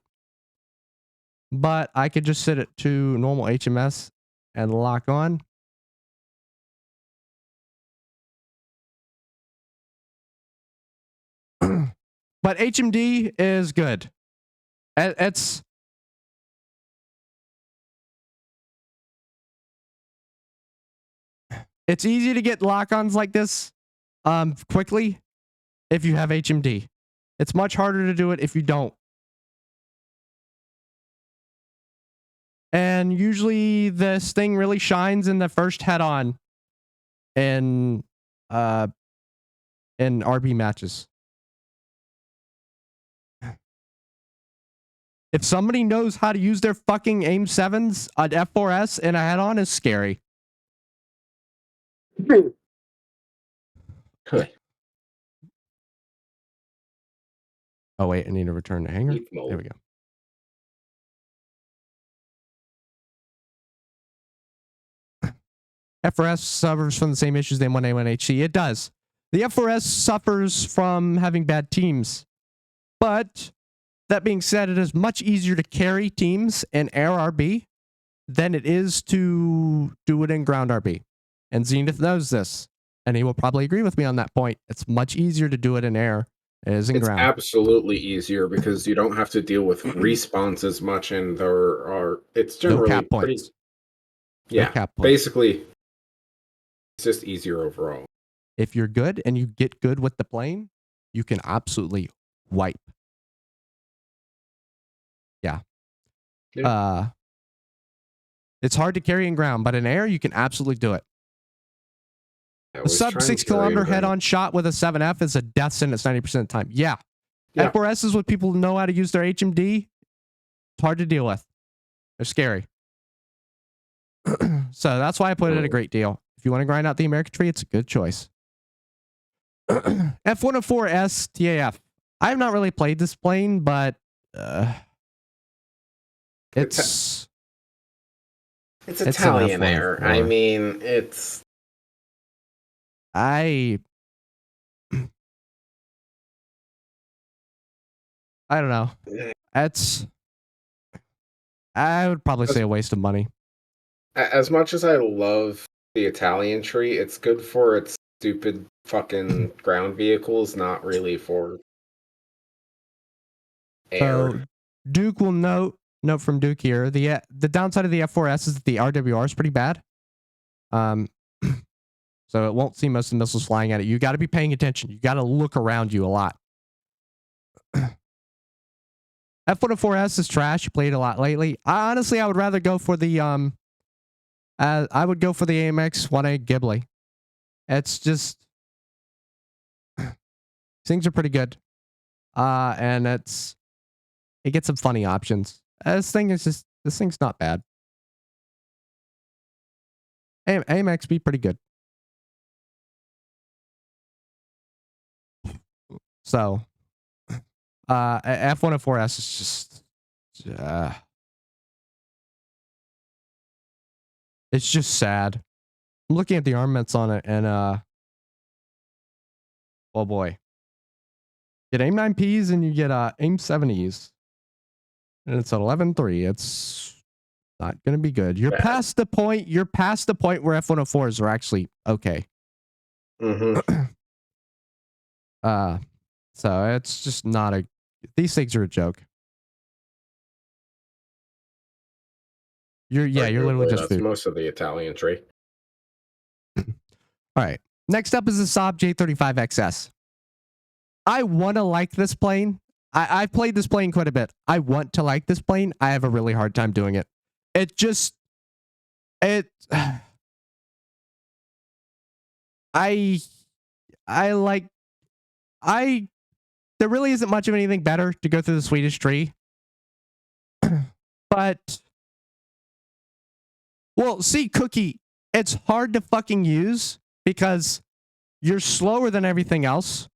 But I could just set it to normal HMS and lock on. But HMD is good. It's easy to get lock-ons like this quickly if you have HMD. It's much harder to do it if you don't. And usually this thing really shines in the first head-on in RB matches. If somebody knows how to use their fucking AIM-7s, an F4S and a head-on is scary. Oh wait, I need to return the hanger. There we go. F4S suffers from the same issues than A1HC. It does. The F4S suffers from having bad teams. But that being said, it is much easier to carry teams in air RB than it is to do it in ground RB. And Zenith knows this. And he will probably agree with me on that point. It's much easier to do it in air as in ground. It's absolutely easier because you don't have to deal with respawns as much, and it's generally no cap points. Pretty, yeah, no cap points. Basically, it's just easier overall. If you're good and you get good with the plane, you can absolutely wipe. Yeah. It's hard to carry in ground, but in air, you can absolutely do it. A sub 6 kilometer head-on shot with a 7F is a death sentence 90% of the time. Yeah. F4S is what people know how to use their HMD. It's hard to deal with. They're scary. So that's why I put it at a great deal. If you want to grind out the American tree, it's a good choice. F104S TAF. I have not really played this plane, but it's Italian air. I mean, it's... I don't know. I would probably say a waste of money. As much as I love the Italian tree, it's good for its stupid fucking ground vehicles, not really for So Duke will note from Duke here. The downside of the F4S is that the RWR is pretty bad. So it won't see most of the missiles flying at it. You got to be paying attention. You got to look around you a lot. F104S is trash. You played a lot lately. Honestly, I would rather go for the I would go for the AMX 1A Ghibli. It's just things are pretty good. And it gets some funny options. This thing's not bad. AMX be pretty good. So F104S is just it's just sad. I'm looking at the armaments on it, and oh boy, get AIM 9Ps and you get AIM 70s, and it's at 11.3. It's not gonna be good. You're past the point. You're past the point where F104s are actually okay. So it's just not a. These things are a joke. You're literally just food. Most of the Italian tree. All right. Next up is the Saab J35XS. I want to like this plane. I've played this plane quite a bit. I want to like this plane. I have a really hard time doing it. There really isn't much of anything better to go through the Swedish tree. But, well, see, Cookie, it's hard to fucking use because you're slower than everything else.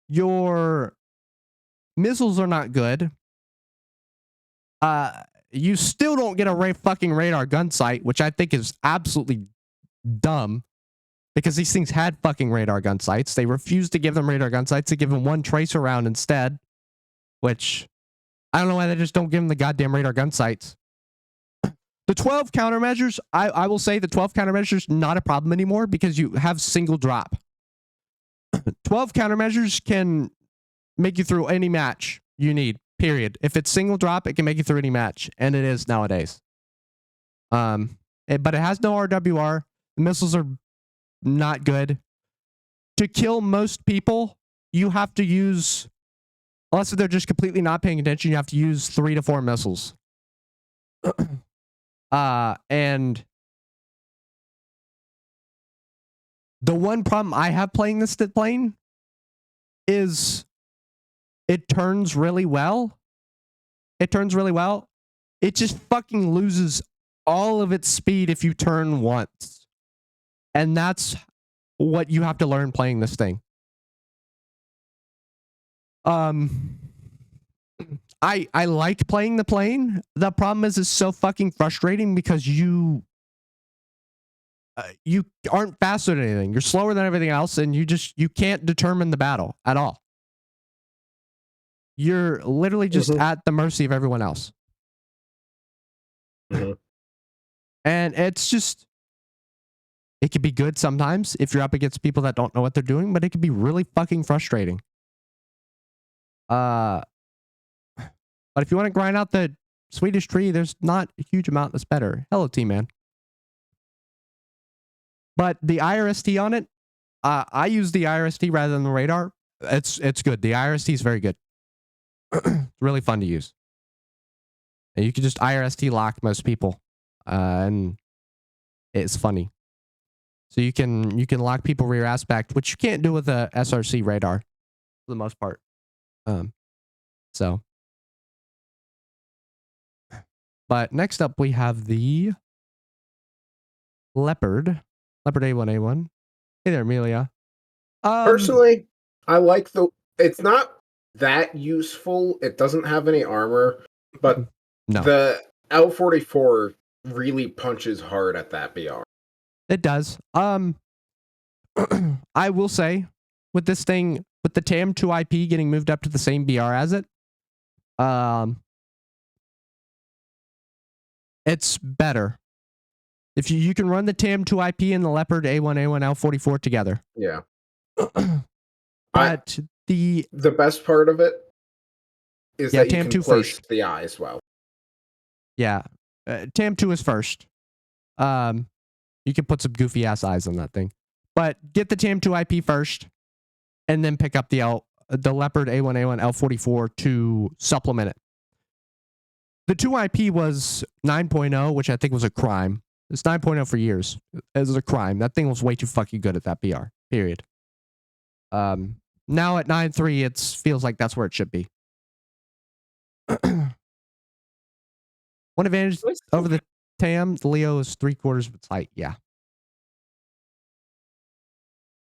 Your missiles are not good. You still don't get a fucking radar gun sight, which I think is absolutely dumb. Because these things had fucking radar gun sights. They refused to give them radar gun sights. They give them one tracer round instead. Which, I don't know why they just don't give them the goddamn radar gun sights. The 12 countermeasures, I will say the 12 countermeasures not a problem anymore because you have single drop. 12 countermeasures can make you through any match you need, period. If it's single drop, it can make you through any match. And it is nowadays. But it has no RWR. The missiles are not good. To kill most people, you have to use, unless they're just completely not paying attention, you have to use 3 to 4 missiles. And the one problem I have playing this plane is it turns really well. It just fucking loses all of its speed if you turn once. And that's what you have to learn playing this thing. I like playing the plane. The problem is it's so fucking frustrating because you aren't faster than anything. You're slower than everything else, and you can't determine the battle at all. You're literally just at the mercy of everyone else. And it's just, it can be good sometimes if you're up against people that don't know what they're doing, but it can be really fucking frustrating. But if you want to grind out the Swedish tree, there's not a huge amount that's better. Hello, T-Man. But the IRST on it, I use the IRST rather than the radar. It's good. The IRST is very good. It's really fun to use. And you can just IRST lock most people. And it's funny. So you can lock people rear aspect, which you can't do with a SRC radar for the most part. But next up we have the Leopard A1A1. Hey there, Amelia. Personally, I like it's not that useful. It doesn't have any armor, but no. The L-44 really punches hard at that BR. It does. I will say, with this thing, with the TAM2IP getting moved up to the same BR as it, it's better. If you can run the TAM2IP and the Leopard A1A1 L44 together. Yeah. But the best part of it is Yeah, that you TAM can 2 place first. the eye as well. Yeah. TAM 2 is first. You can put some goofy ass eyes on that thing. But get the TAM 2 IP first, and then pick up the Leopard A1A1 L44 to supplement it. The 2 IP was 9.0, which I think was a crime. It's 9.0 for years. It was a crime. That thing was way too fucking good at that PR. Period. Now at 9.3, it feels like that's where it should be. One advantage over the TAM, the Leo is 3/4 of its height. Yeah.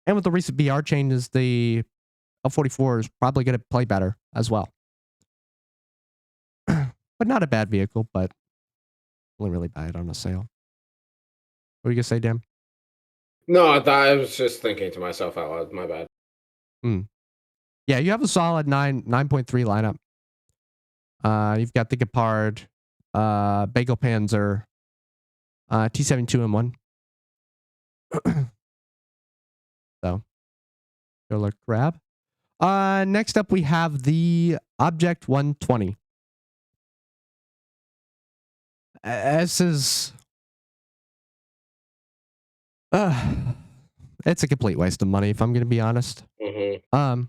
And with the recent BR changes, the L44 is probably going to play better as well. But not a bad vehicle, but only really buy it on a sale. What are you going to say, Dan? No, I was just thinking to myself out loud. My bad. Yeah, you have a solid 9.3 lineup. You've got the Gepard, Bagel Panzer, T72M1. So, go look, grab. Next up, we have the Object 120. This is... it's a complete waste of money, if I'm going to be honest. Mm-hmm.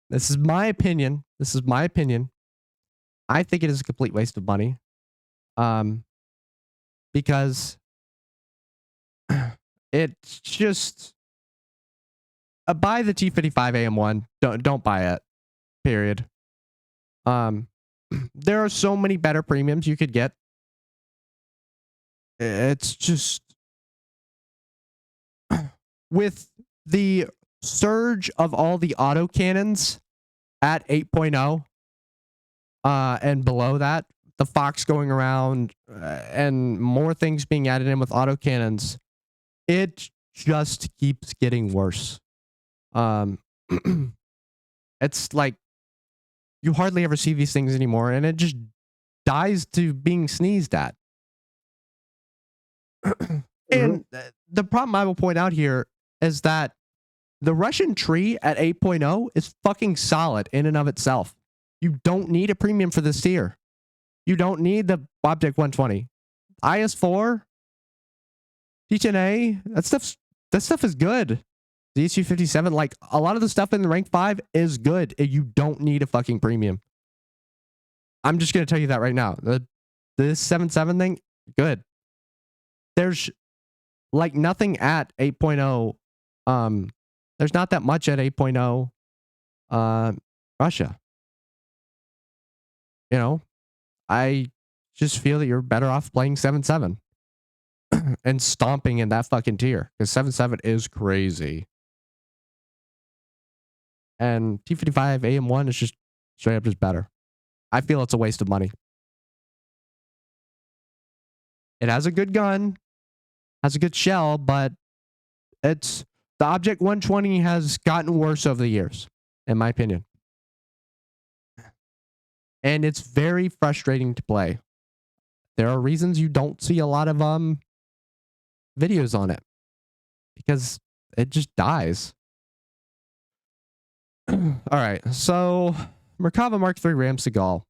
This is my opinion. I think it is a complete waste of money. Because it's just buy the T55 AM1. Don't buy it. Period. There are so many better premiums you could get. It's just with the surge of all the autocannons at 8.0 and below that, the Fox going around and more things being added in with autocannons, it just keeps getting worse. It's like you hardly ever see these things anymore, and it just dies to being sneezed at. And the problem I will point out here is that the Russian tree at 8.0 is fucking solid in and of itself. You don't need a premium for this tier. You don't need the Object 120. IS4, T10A, that stuff is good. The HU57, like a lot of the stuff in the rank 5 is good. You don't need a fucking premium. I'm just going to tell you that right now. This 7.7 thing, good. There's like nothing at 8.0. There's not that much at 8.0 Russia. You know, I just feel that you're better off playing 7.7 and stomping in that fucking tier, because 7.7 is crazy. And T55 AM1 is just straight up just better. I feel it's a waste of money. It has a good gun, has a good shell, but the Object 120 has gotten worse over the years, in my opinion. And it's very frustrating to play. There are reasons you don't see a lot of videos on it, because it just dies. All right, so Merkava Mark III Ram Seagal.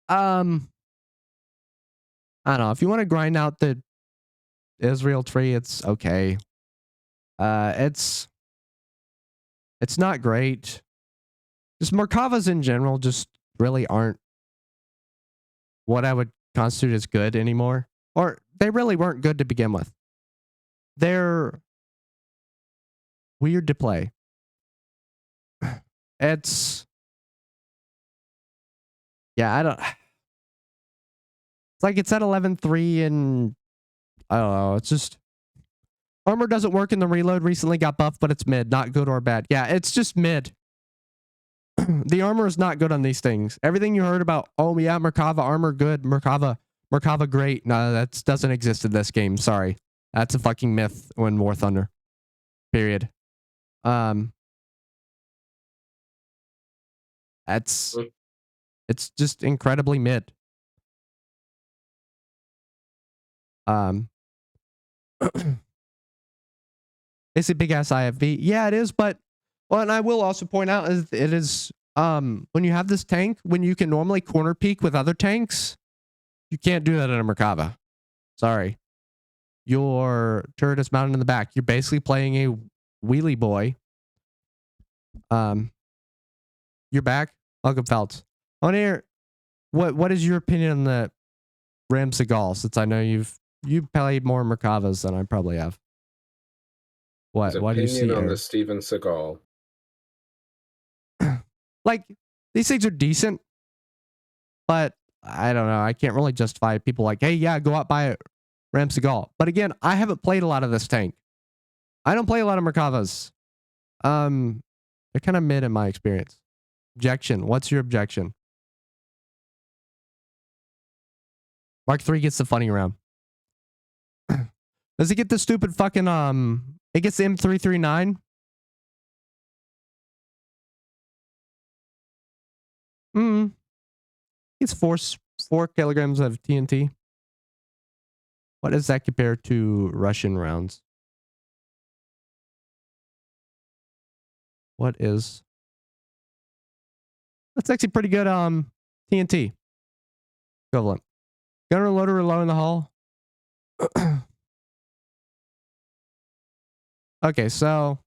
I don't know. If you want to grind out the Israel tree, it's okay. It's not great. Just Merkavas in general just really aren't what I would constitute as good anymore. Or they really weren't good to begin with. They're weird to play. It's like it's at 11.3 and I don't know. It's just armor doesn't work in the reload. Recently got buffed, but it's mid, not good or bad. Yeah, it's just mid. The armor is not good on these things. Everything you heard about, oh yeah, Merkava armor good, Merkava great. No, that doesn't exist in this game. Sorry. That's a fucking myth in War Thunder. Period. It's just incredibly mid. Is it big ass IFV? Yeah, it is, but Well, and I will also point out is it is when you have this tank, when you can normally corner peek with other tanks, you can't do that in a Merkava. Sorry. Your turret is mounted in the back. You're basically playing a wheelie boy. You're back. Welcome, Feltz. On air, what is your opinion on the Ram Seagal? Since I know you've played more Merkavas than I probably have. What? His Why do you see opinion on Aaron? the Steven Seagal. Like, these things are decent, but I don't know. I can't really justify people like, hey, yeah, go out buy a Ram Seagal. But again, I haven't played a lot of this tank. I don't play a lot of Merkavas. They're kind of mid in my experience. Objection. What's your objection? Mark 3 gets the funny round. Does it get the stupid fucking it gets the M339? It's 4 kilograms of TNT. What does that compare to Russian rounds? What is? That's actually pretty good TNT equivalent. Gunner loader low in the hull. Okay, so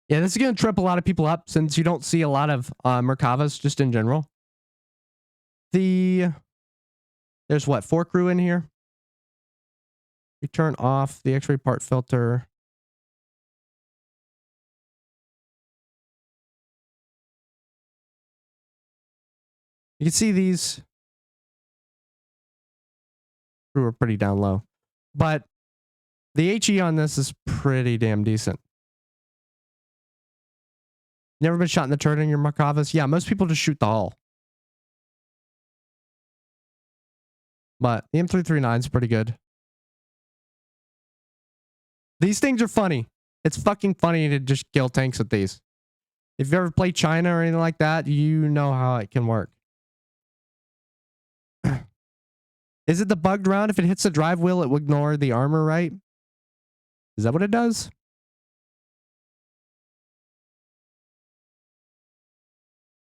yeah, this is going to trip a lot of people up since you don't see a lot of Merkavas just in general. There's what, 4 crew in here? We turn off the X-ray part filter. You can see these crew are pretty down low, but the HE on this is pretty damn decent. Never been shot in the turret in your Merkavas? Yeah, most people just shoot the hull. But the M339 is pretty good. These things are funny. It's fucking funny to just kill tanks with these. If you ever played China or anything like that, you know how it can work. Is it the bugged round? If it hits the drive wheel, it will ignore the armor, right? Is that what it does?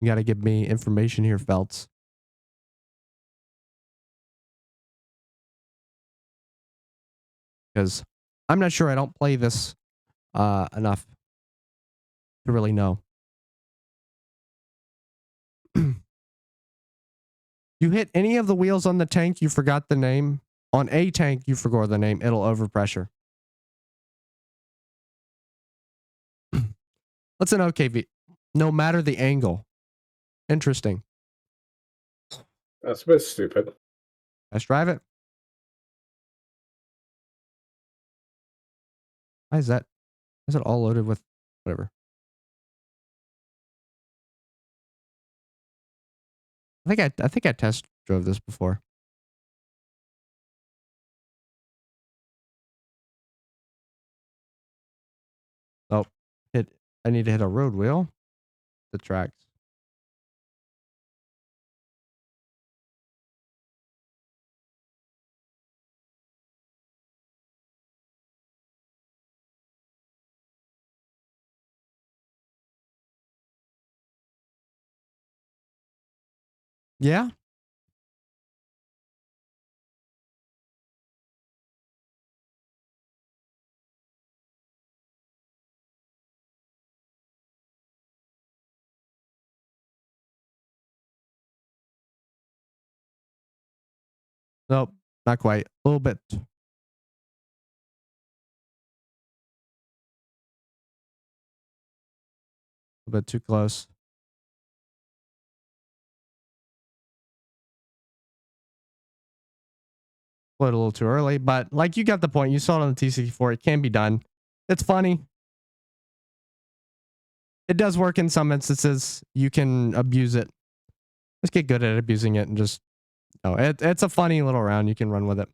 You gotta give me information here, Feltz. Because I'm not sure. I don't play this enough to really know. You hit any of the wheels on the tank, you forgot the name. On a tank, you forgot the name. It'll overpressure. What's an OKV? No matter the angle. Interesting. That's a bit stupid. Let's drive it. Why is that? Is it all loaded with whatever? I think I test drove this before. Oh, I need to hit a road wheel. The tracks. Yeah. Nope, not quite. A little bit. A bit too close. Played a little too early, but like you got the point. You saw it on the T64. It can be done. It's funny. It does work in some instances. You can abuse it. Let's get good at abusing it and just it's a funny little round. You can run with it.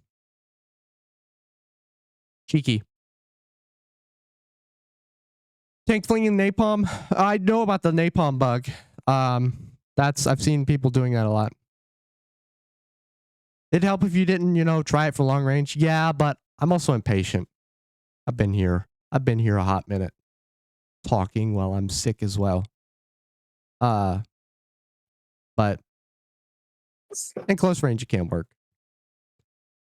Cheeky. Tank flinging napalm. I know about the napalm bug. I've seen people doing that a lot. It'd help if you didn't, try it for long range. Yeah, but I'm also impatient. I've been here a hot minute, talking while I'm sick as well. But in close range, it can work.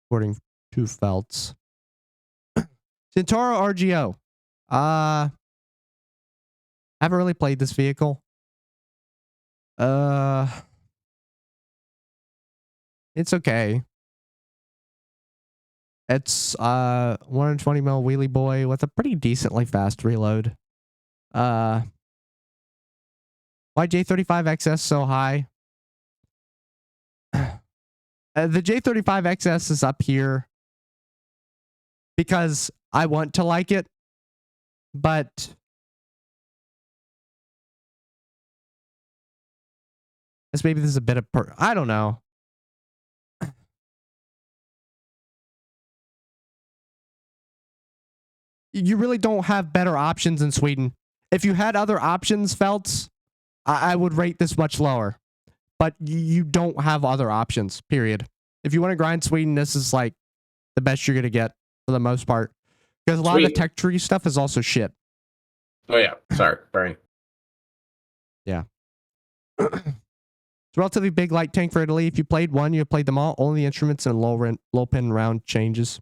According to Feltz. Centauro RGO. I haven't really played this vehicle. It's okay. It's 120 mil wheelie boy with a pretty decently fast reload. Why J35XS so high? The J35XS is up here because I want to like it, but maybe this is a bit of I don't know. You really don't have better options in Sweden. If you had other options, Feltz, I would rate this much lower. But you don't have other options, period. If you want to grind Sweden, this is like the best you're going to get for the most part. Because a lot of the tech tree stuff is also shit. Oh, yeah. Sorry, Bernie. Yeah. It's a relatively big light tank for Italy. If you played one, you played them all. Only the instruments and low pin round changes.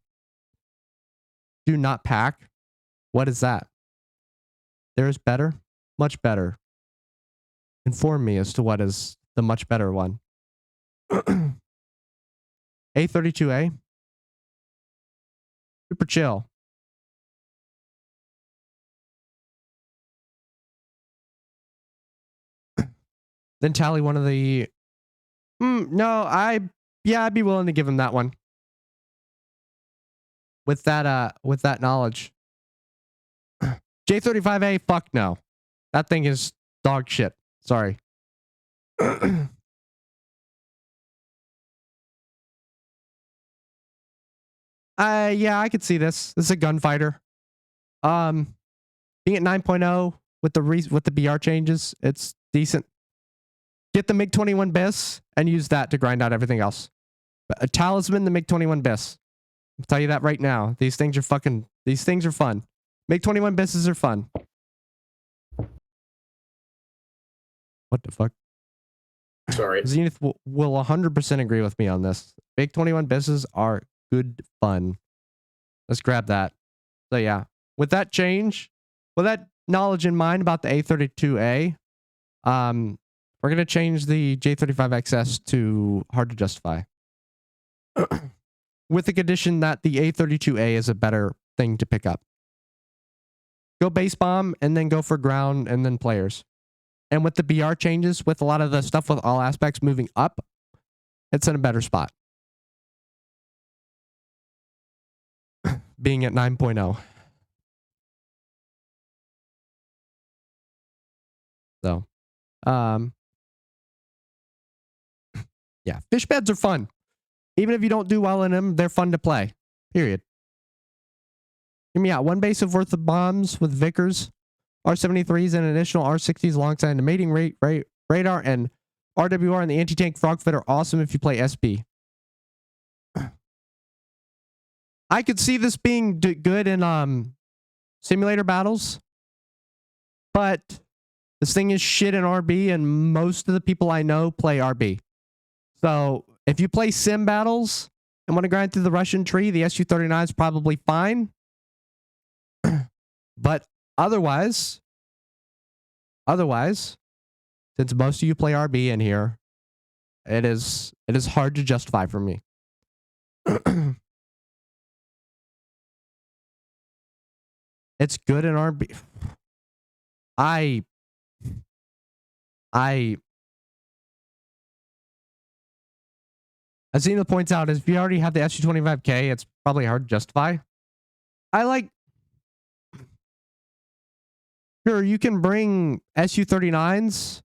Do not pack. What is that? There is better? Much better. Inform me as to what is the much better one. A32A. Super chill. Then tally one of the... no, I'd be willing to give him that one. With that knowledge. J35A, fuck no. That thing is dog shit. Sorry. Yeah, I could see this. This is a gunfighter. Being at 9.0 with the BR changes, it's decent. Get the MiG-21 BIS and use that to grind out everything else. A talisman, the MiG-21 BIS. I'll tell you that right now. These things are fun. MiG-21 BISs are fun. What the fuck? Sorry. Zenith will 100% agree with me on this. MiG-21 BISs are good fun. Let's grab that. So yeah, with that knowledge in mind about the A32A, we're going to change the J35XS to hard to justify. With the condition that the A32A is a better thing to pick up. Go base bomb and then go for ground and then players. And with the BR changes, with a lot of the stuff with all aspects moving up, it's in a better spot. Being at 9.0. So, yeah, fish beds are fun. Even if you don't do well in them, they're fun to play. Period. Give me out one base of worth of bombs with Vickers, R73s, and additional R60s alongside an mating radar and RWR, and the anti-tank frogfoot are awesome if you play SB. I could see this being good in simulator battles, but this thing is shit in RB, and most of the people I know play RB. So if you play sim battles and want to grind through the Russian tree, the Su-39 is probably fine. But otherwise, since most of you play RB in here, it is hard to justify for me. It's good in RB. As Zena points out, if you already have the Su-25K, it's probably hard to justify. Sure, you can bring Su-39s,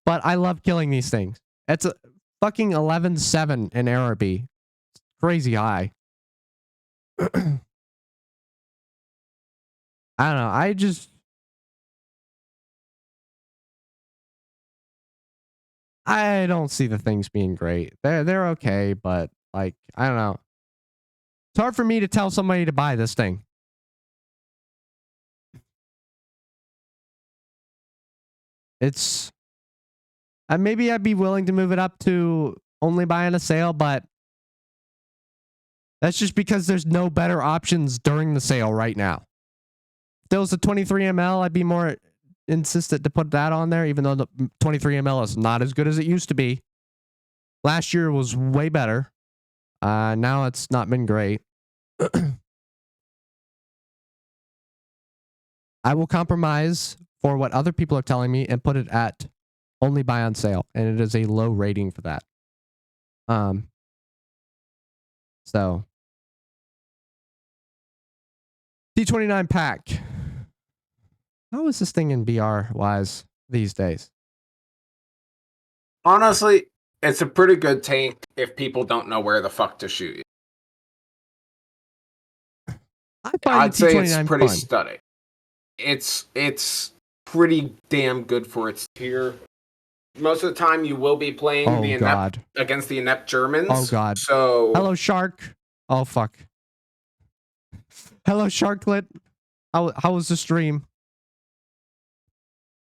but I love killing these things. It's a fucking 11.7 in Araby. It's crazy high. I don't know. I don't see the things being great. They're okay, but Like, I don't know. It's hard for me to tell somebody to buy this thing. It's maybe I'd be willing to move it up to only buy on a sale, but that's just because there's no better options during the sale right now. If there was a 23 ml, I'd be more insistent to put that on there, even though the 23 ml is not as good as it used to be. Last year was way better. Now it's not been great. I will compromise for what other people are telling me and put it at only buy on sale, and it is a low rating for that. So T29 pack. How is this thing in BR wise these days? Honestly, it's a pretty good tank if people don't know where the fuck to shoot you. I'd say it's pretty fun. stunning. It's pretty damn good for its tier. Most of the time, you will be playing the inept against the inept Germans. Oh god! So hello shark. Oh fuck. Hello Sharklet. How was the stream?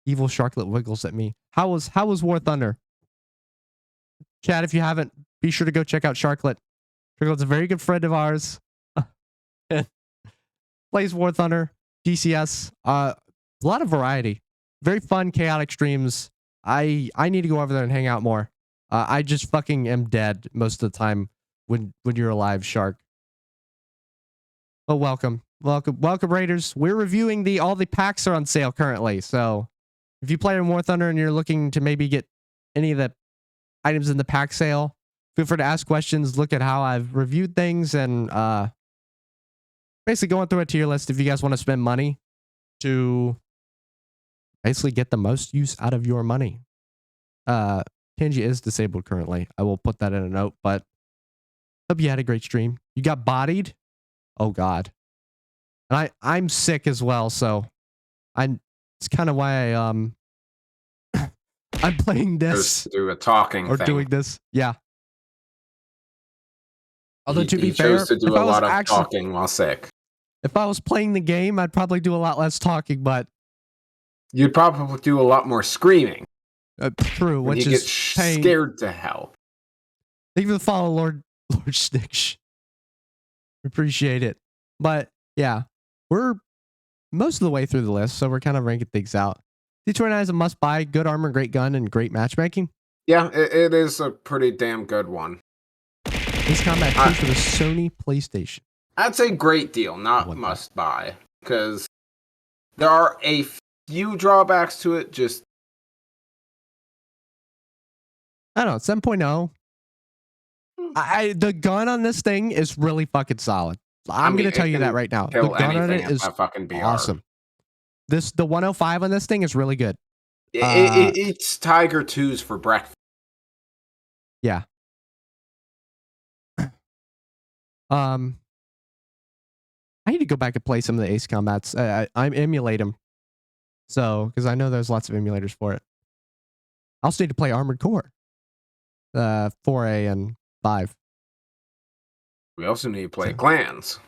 Evil Sharklet wiggles at me. How was War Thunder? Chat, if you haven't, be sure to go check out Sharklet. Sharklet's a very good friend of ours. Plays War Thunder, DCS. A lot of variety. Very fun, chaotic streams. I need to go over there and hang out more. I just fucking am dead most of the time when you're alive, Shark. Oh, welcome, Raiders. We're reviewing all the packs are on sale currently. So if you play in War Thunder and you're looking to maybe get any of the items in the pack sale, feel free to ask questions. Look at how I've reviewed things and basically going through a tier list if you guys want to spend money to basically get the most use out of your money. Kenji is disabled currently. I will put that in a note, but hope you had a great stream. You got bodied? Oh god. And I'm sick as well, so it's kind of why I'm playing this. To do a talking or thing. Doing this. Yeah. Although to be he fair, chose to do a lot of talking while sick. If I was playing the game, I'd probably do a lot less talking, but you'd probably do a lot more screaming. True, which you is get scared to hell. Thank you for the follow, Lord Snitch. Appreciate it. But yeah, we're most of the way through the list, so we're kind of ranking things out. T29 is a must buy, good armor, great gun, and great matchmaking. Yeah, it is a pretty damn good one. Ace Combat 2 for the Sony PlayStation. I'd say great deal, not must buy, because there are a few drawbacks to it. Just I don't know, 7.0. The gun on this thing is really fucking solid. I'm going to tell you that right now. The gun on it is awesome. The 105 on this thing is really good. It's Tiger 2s for breakfast. Yeah. I need to go back and play some of the Ace Combats. I emulate them. So, because I know there's lots of emulators for it. I also need to play Armored Core. 4A and 5. We also need to play Clans.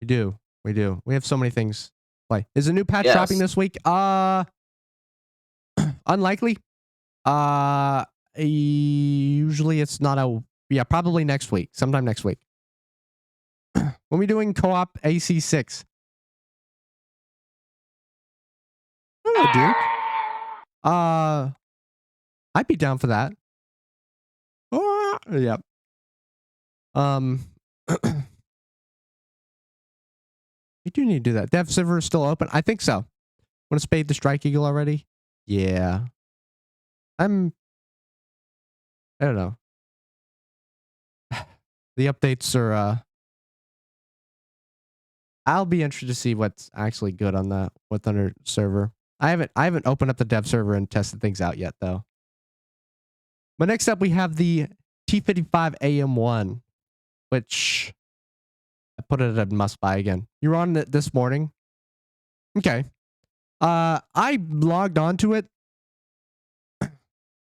We do. We have so many things to play. Is a new patch dropping this week? Unlikely. Usually it's not probably next week. Sometime next week. When we doing co-op AC6? I don't know, Duke. I'd be down for that. Yep. We do need to do that. Dev server is still open. I think so. Want to spade the Strike Eagle already? Yeah. I don't know. The updates are I'll be interested to see what's actually good on the War Thunder server. I haven't opened up the dev server and tested things out yet though. But next up we have the T55 AM1, which I put it at a must buy again. You were on it this morning. Okay. I logged onto it.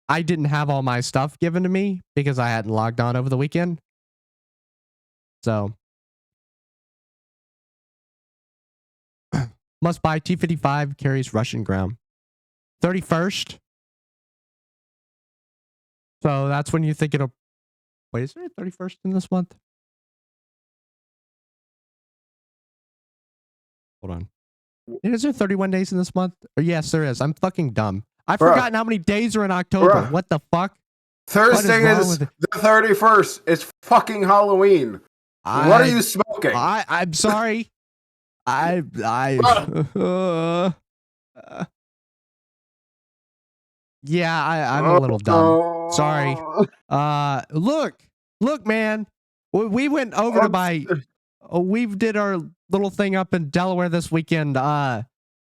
I didn't have all my stuff given to me because I hadn't logged on over the weekend. So must buy T-55 carries Russian ground. 31st. So that's when you think it'll. Wait, is there a 31st in this month? Hold on. Is there 31 days in this month? Or yes, there is. I'm fucking dumb. I've forgotten how many days are in October. Bruh. What the fuck? Thursday wrong is with the 31st. It's fucking Halloween. What are you smoking? I'm sorry. Yeah, I'm a little dumb. Sorry. Look, man. We went over to buy. We did our little thing up in Delaware this weekend.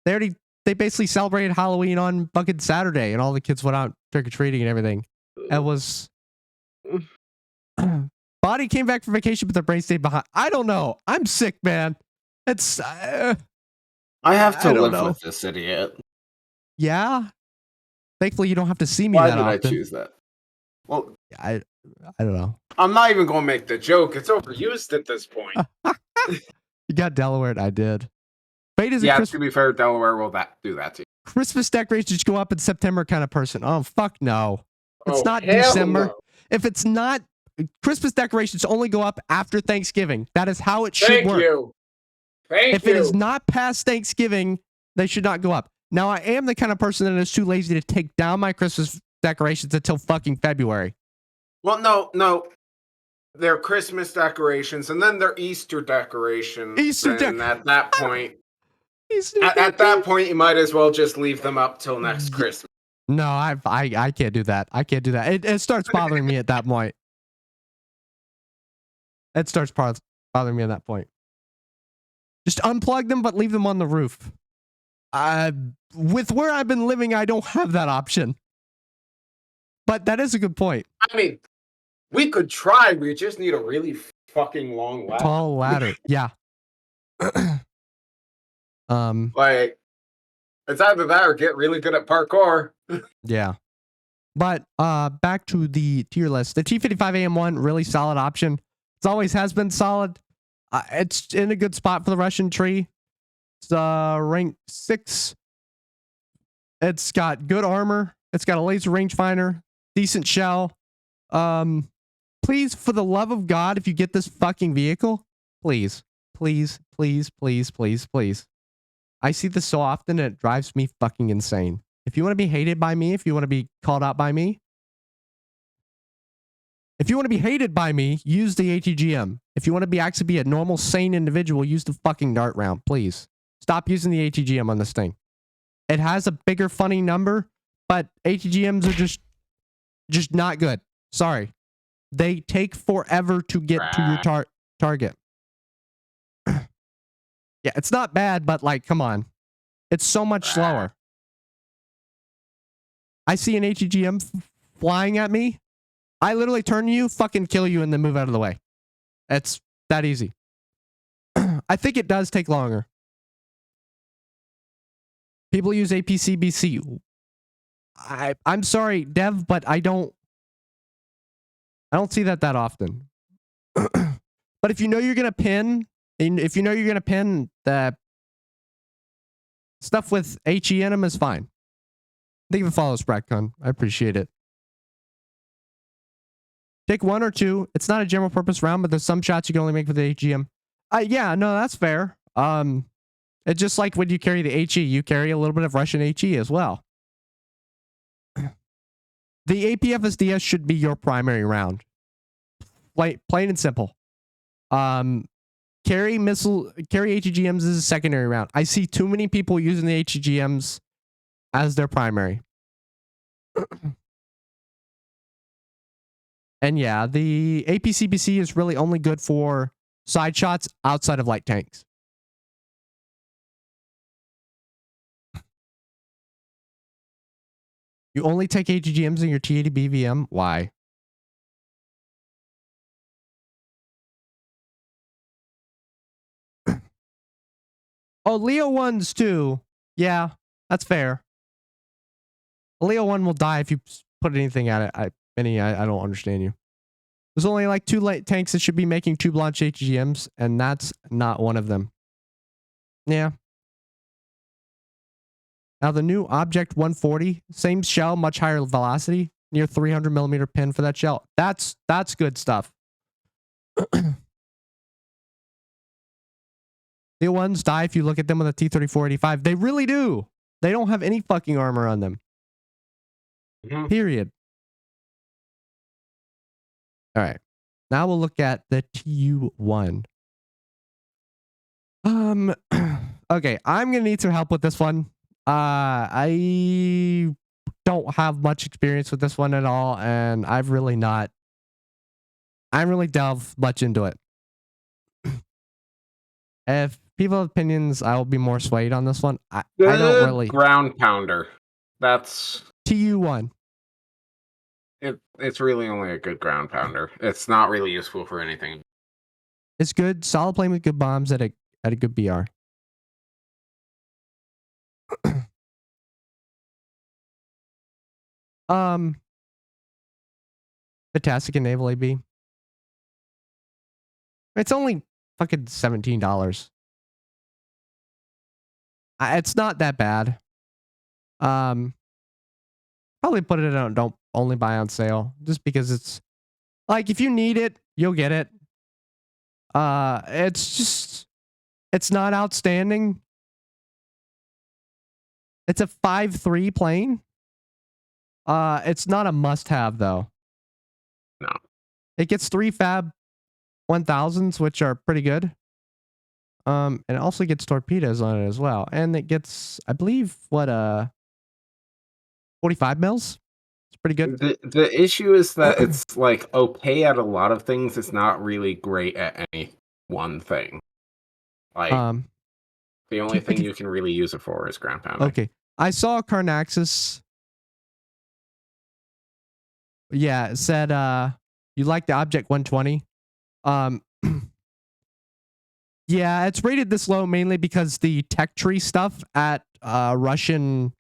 They basically celebrated Halloween on fucking Saturday, and all the kids went out trick or treating and everything. It was. Body came back from vacation, but their brain stayed behind. I don't know. I'm sick, man. It's. I have to I don't live know. with this idiot. Yeah. Thankfully, you don't have to see me Why that did often. I choose that? Well, I don't know. I'm not even going to make the joke. It's overused at this point. You got Delaware, and I did. Fate is a Yeah, to be fair, Delaware will do that to you. Christmas decorations go up in September kind of person. Oh, fuck no. It's Oh, not hell December. no. If it's not, Christmas decorations only go up after Thanksgiving. That is how it should Thank work. you. Thank If you. it is not past Thanksgiving, they should not go up. Now, I am the kind of person that is too lazy to take down my Christmas decorations until fucking February. Well, no. They're Christmas decorations, and then they're Easter decorations. And at that point, at that point, you might as well just leave them up till next Christmas. No, I can't do that. I can't do that. It starts bothering me at that point. It starts bothering me at that point. Just unplug them, but leave them on the roof. With where I've been living, I don't have that option. But that is a good point. I mean, we could try. We just need a really fucking long ladder. Tall ladder. Yeah. Like, it's either that or get really good at parkour. Yeah. But back to the tier list. The T-55 AM1, really solid option. It always has been solid. It's in a good spot for the Russian tree. It's rank 6. It's got good armor. It's got a laser rangefinder, decent shell. Please, for the love of God, if you get this fucking vehicle, please. I see this so often, and it drives me fucking insane. If you want to be hated by me, if you want to be called out by me, use the ATGM. If you want to actually be a normal, sane individual, use the fucking dart round, please. Stop using the ATGM on this thing. It has a bigger, funny number, but ATGMs are just not good. Sorry. They take forever to get to your target. Yeah, it's not bad, but like, come on. It's so much slower. I see an ATGM flying at me. I literally turn to you, fucking kill you, and then move out of the way. It's that easy. I think it does take longer. People use APC-BC. I'm sorry, Dev, but I don't see that often. But if you know you're gonna pin, the stuff with HE in them is fine. Thank you for follow, Spratcon. I appreciate it. Take 1 or 2. It's not a general purpose round, but there's some shots you can only make with the HGM. Yeah, no, that's fair. It's just like when you carry the HE, you carry a little bit of Russian HE as well. The APFSDS should be your primary round. Plain and simple. Carry HEGMs as a secondary round. I see too many people using the HEGMs as their primary. And yeah, the APCBC is really only good for side shots outside of light tanks. You only take HEGMs in your T80 BVM? Why? Oh, Leo 1s too. Yeah, that's fair. Leo 1 will die if you put anything at it. I don't understand you. There's only like 2 light tanks that should be making 2 Blanche ATGMs, and that's not one of them. Yeah. Now the new Object 140, same shell, much higher velocity, near 300 millimeter pin for that shell. That's good stuff. The ones die if you look at them with a T-34-85. They really do. They don't have any fucking armor on them. Period. All right. Now we'll look at the TU-1. Okay, I'm gonna need some help with this one. I don't have much experience with this one at all, and I haven't really delved much into it. If people have opinions, I will be more swayed on this one. I don't really. Ground pounder. That's TU-1. It's really only a good ground pounder. It's not really useful for anything. It's good, solid plane with good bombs at a good BR. Fantastic in naval AB. It's only fucking $17. It's not that bad. Probably put it on don't only buy on sale just because it's like if you need it, you'll get it. It's not outstanding. It's a 5.3 plane. It's not a must-have though. No. It gets 3 Fab 1000s, which are pretty good. And it also gets torpedoes on it as well. And it gets, I believe, 45 mils? It's pretty good. The issue is that it's like okay at a lot of things. It's not really great at any one thing. Like the only thing you can really use it for is ground pounding. Okay. I saw Carnaxis. Yeah, it said you like the Object 120. Yeah, it's rated this low mainly because the tech tree stuff at Russian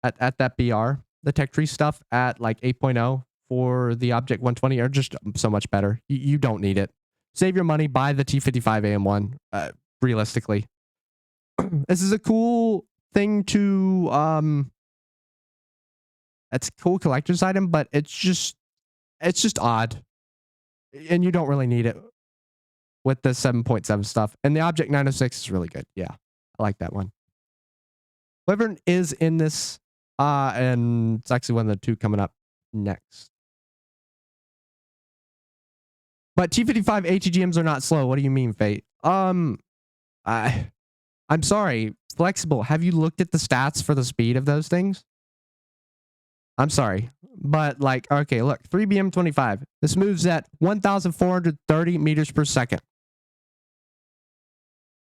at that BR, the tech tree stuff at like 8.0 for the Object 120 are just so much better. You don't need it. Save your money, buy the T55 AM1. Realistically, this is a cool thing to it's a cool collector's item, but it's just odd, and you don't really need it with the 7.7 stuff. And the Object 906 is really good. Yeah, I like that one. Wyvern is in this, and it's actually one of the 2 coming up next. But T55 ATGMs are not slow. What do you mean, Fate? I'm sorry. Flexible. Have you looked at the stats for the speed of those things? I'm sorry. But like, okay, look, 3BM25. This moves at 1,430 meters per second.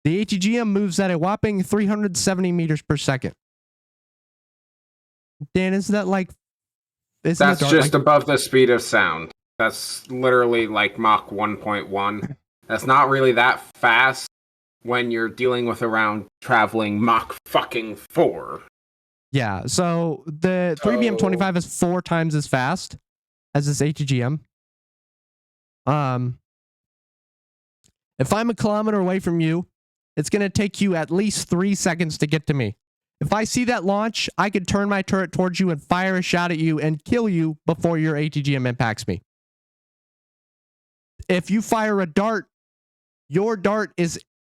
The ATGM moves at a whopping 370 meters per second. Dan, isn't that like... That's just above the speed of sound. That's literally like Mach 1.1. That's not really that fast when you're dealing with around traveling Mach fucking 4. Yeah, so the 3BM25 is 4 times as fast as this ATGM. If I'm a kilometer away from you, it's going to take you at least 3 seconds to get to me. If I see that launch, I could turn my turret towards you and fire a shot at you and kill you before your ATGM impacts me. If you fire a dart, your dart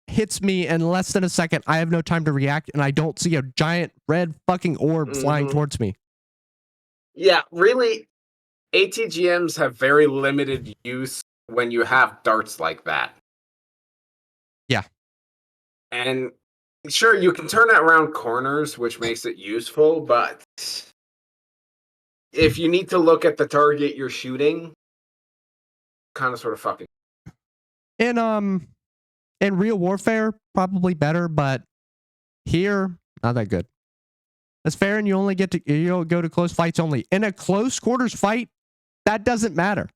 hits me in less than a second. I have no time to react, and I don't see a giant red fucking orb flying towards me. Yeah, really, ATGMs have very limited use when you have darts like that. Yeah. And sure, you can turn it around corners, which makes it useful, but if you need to look at the target you're shooting, kind of sort of fucking. In real warfare, probably better, but here, not that good. That's fair, and you only go to close fights only. In a close quarters fight, that doesn't matter.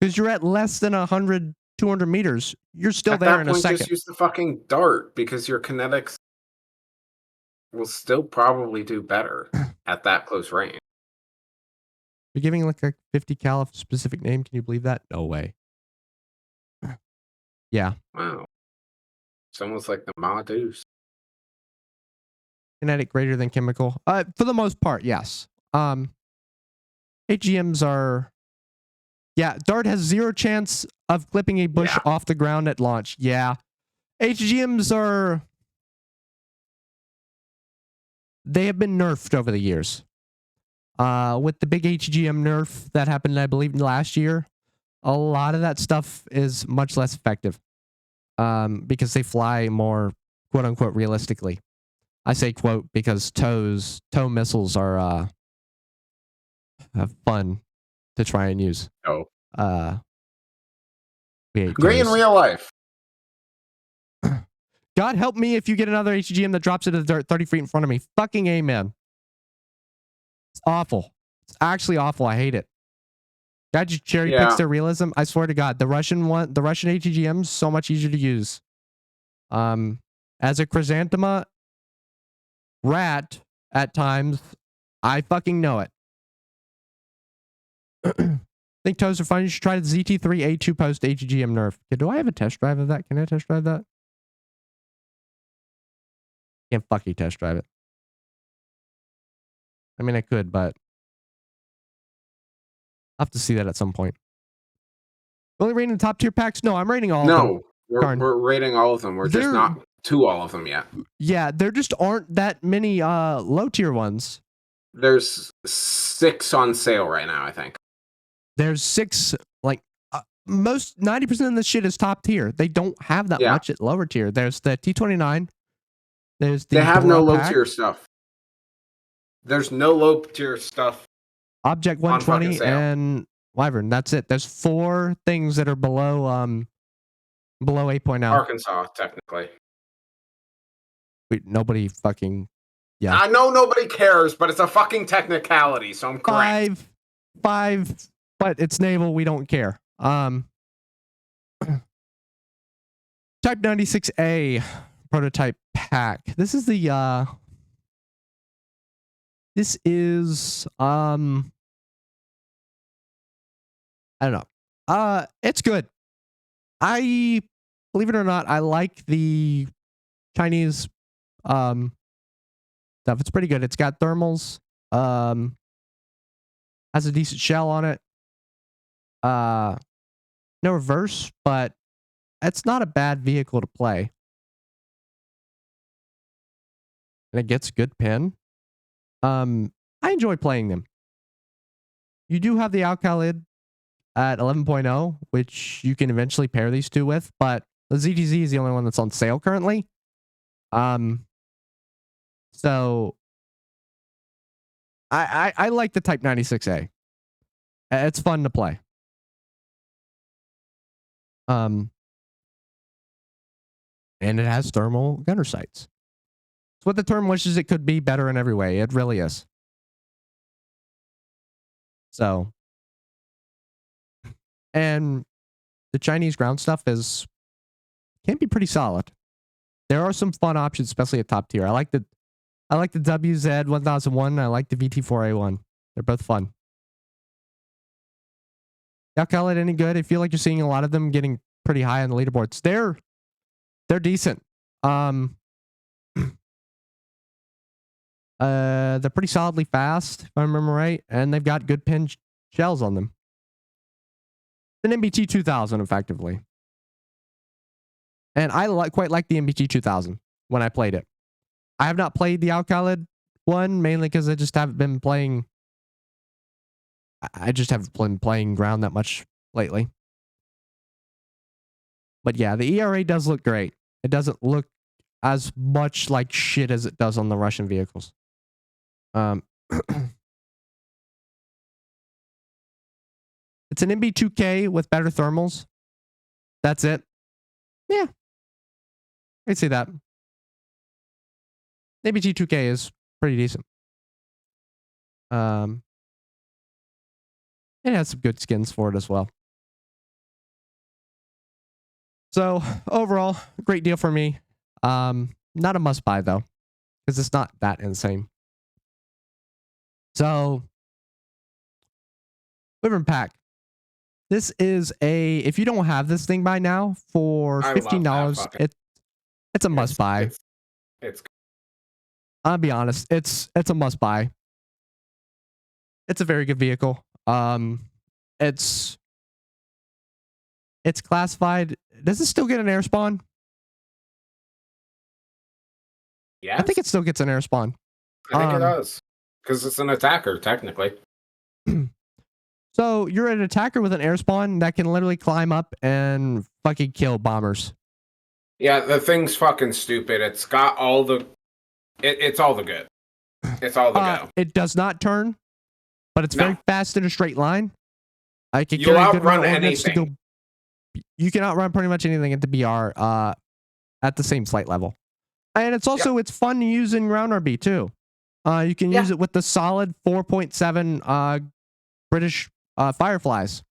Because you're at less than 100, 200 meters. You're still there in a second. Just use the fucking dart, because your kinetics will still probably do better at that close range. You're giving like a 50 cal specific name. Can you believe that? No way. Yeah. Wow. It's almost like the Ma Deuce. Kinetic greater than chemical. For the most part, yes. AGMs are. Yeah, Dart has 0 chance of clipping a bush off the ground at launch. Yeah. HGMs are. They have been nerfed over the years. With the big HGM nerf that happened, I believe, last year, a lot of that stuff is much less effective. Because they fly more, quote unquote, realistically. I say quote because TOW missiles are fun to try and use. Oh. Great in real life. God help me if you get another HGM that drops into the dirt 30 feet in front of me. Fucking amen. It's awful. It's actually awful. I hate it. God just cherry picks their realism. I swear to God, the Russian HGM's so much easier to use. As a chrysanthema rat at times, I fucking know it. Think toes are fun. You should try the ZT3A2 post HGM nerf. Okay, do I have a test drive of that? Can I test drive that? Can't fucking test drive it. I mean, I could, but I'll have to see that at some point. Only rating the top tier packs? No, I'm rating all of them. No, we're rating all of them. We're just not to all of them yet. Yeah, there just aren't that many low tier ones. There's 6 on sale right now, I think. There's 6, like, most 90% of this shit is top tier. They don't have that much at lower tier. There's the T29. There's the They have no low pack. tier stuff. There's no low tier stuff. Object 120 and Wyvern. That's it. There's 4 things that are below 8.0. Arkansas, technically. Wait, nobody fucking. Yeah. I know nobody cares, but it's a fucking technicality, so I'm correct. 5, but it's naval. We don't care. Type 96A prototype pack. This is the I don't know. It's good. I believe it or not, I like the Chinese stuff. It's pretty good. It's got thermals. Has a decent shell on it. No reverse, but it's not a bad vehicle to play. And it gets good pin. I enjoy playing them. You do have the Alcalid at 11.0, which you can eventually pair these two with, but the ZTZ is the only one that's on sale currently. So I like the Type 96A. It's fun to play. And it has thermal gunner sights. It's what the term wishes it could be, better in every way. It really is. So, and the Chinese ground stuff can be pretty solid. There are some fun options, especially at top tier. I like the WZ-1001. I like the VT-4A1. They're both fun. Y'all call it any good? I feel like you're seeing a lot of them getting pretty high on the leaderboards. They're decent. They're pretty solidly fast, if I remember right, and they've got good pin shells on them. An MBT 2000, effectively. And I quite like the MBT 2000 when I played it. I have not played the Alcalid one, mainly because I just haven't been playing. I just haven't been playing ground that much lately. But yeah, the ERA does look great. It doesn't look as much like shit as it does on the Russian vehicles. It's an MB2K with better thermals. That's it. Yeah. I'd say that. MB2K is pretty decent. It has some good skins for it as well. So overall, great deal for me. Not a must buy though, because it's not that insane. So Wyvern Pack. This is if you don't have this thing by now, for I love that $15, fucking- it's a must buy. It's I'll be honest, it's a must buy. It's a very good vehicle. It's classified. Does it still get an air spawn? yes. I think it still gets an air spawn. I think it does because it's an attacker technically. So you're an attacker with an air spawn that can literally climb up and fucking kill bombers. Yeah, the thing's fucking stupid. It's got all the. It's all the good. It's all the go. It does not turn, but it's very fast in a straight line. I can You'll carry a good amount outrun of ordnance to anything. you can outrun pretty much anything at the BR at the same flight level. And it's also it's fun to use in ground RB too. You can use it with the solid 4.7 British Fireflies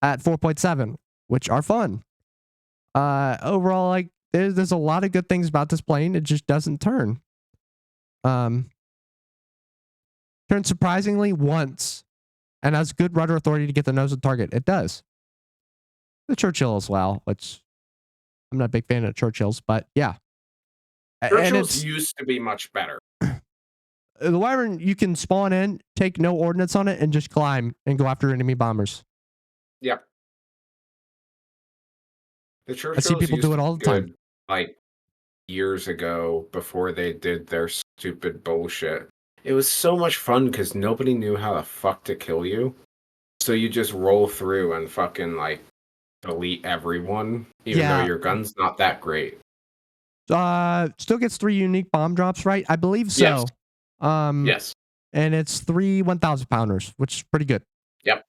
at 4.7, which are fun. Overall, like there's a lot of good things about this plane. It just doesn't turn. Turns surprisingly once, and has good rudder authority to get the nose of the target. It does. The Churchill as well, which I'm not a big fan of Churchills, but yeah. Churchills used to be much better. The Wyvern, you can spawn in, take no ordnance on it, and just climb and go after enemy bombers. Yep. The Churchills I see people do it all the time. Like years ago, before they did their stupid bullshit. It was so much fun because nobody knew how the fuck to kill you. So you just roll through and fucking like delete everyone, even though your gun's not that great. Still gets 3 unique bomb drops, right? I believe so. Yes. Yes. And it's 3 1,000 pounders, which is pretty good. Yep.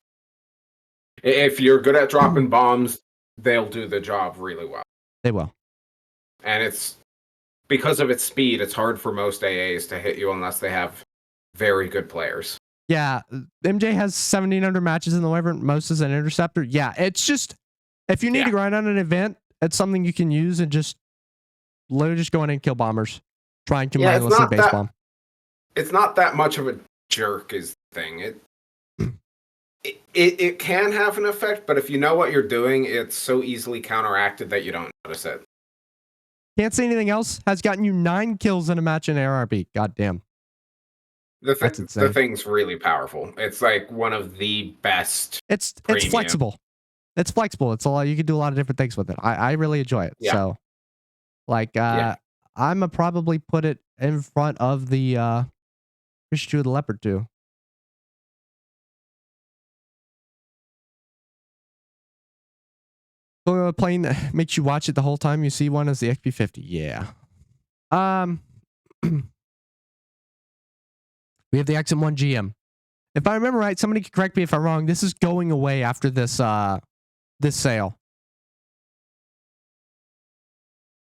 If you're good at dropping bombs, they'll do the job really well. They will. And it's because of its speed, it's hard for most AAs to hit you unless they have very good players. Yeah, MJ has 1,700 matches in the Wyvern, most as an interceptor. Yeah, it's just if you need to grind on an event, it's something you can use and just literally just go in and kill bombers, trying to mindlessly base bomb. It's not that much of a jerk, is the thing. It can have an effect, but if you know what you're doing, it's so easily counteracted that you don't notice it. Can't say anything else. Has gotten you 9 kills in a match in ARB. God damn. That's insane. The thing's really powerful. It's like one of the best. It's flexible. It's flexible. It's a lot. You can do a lot of different things with it. I really enjoy it. Yeah. So, like, I'm probably put it in front of the Christian the Leopard too. So a plane that makes you watch it the whole time you see one is the XP50. Yeah. We have the XM1 GM. If I remember right, somebody can correct me if I'm wrong. This is going away after this this sale.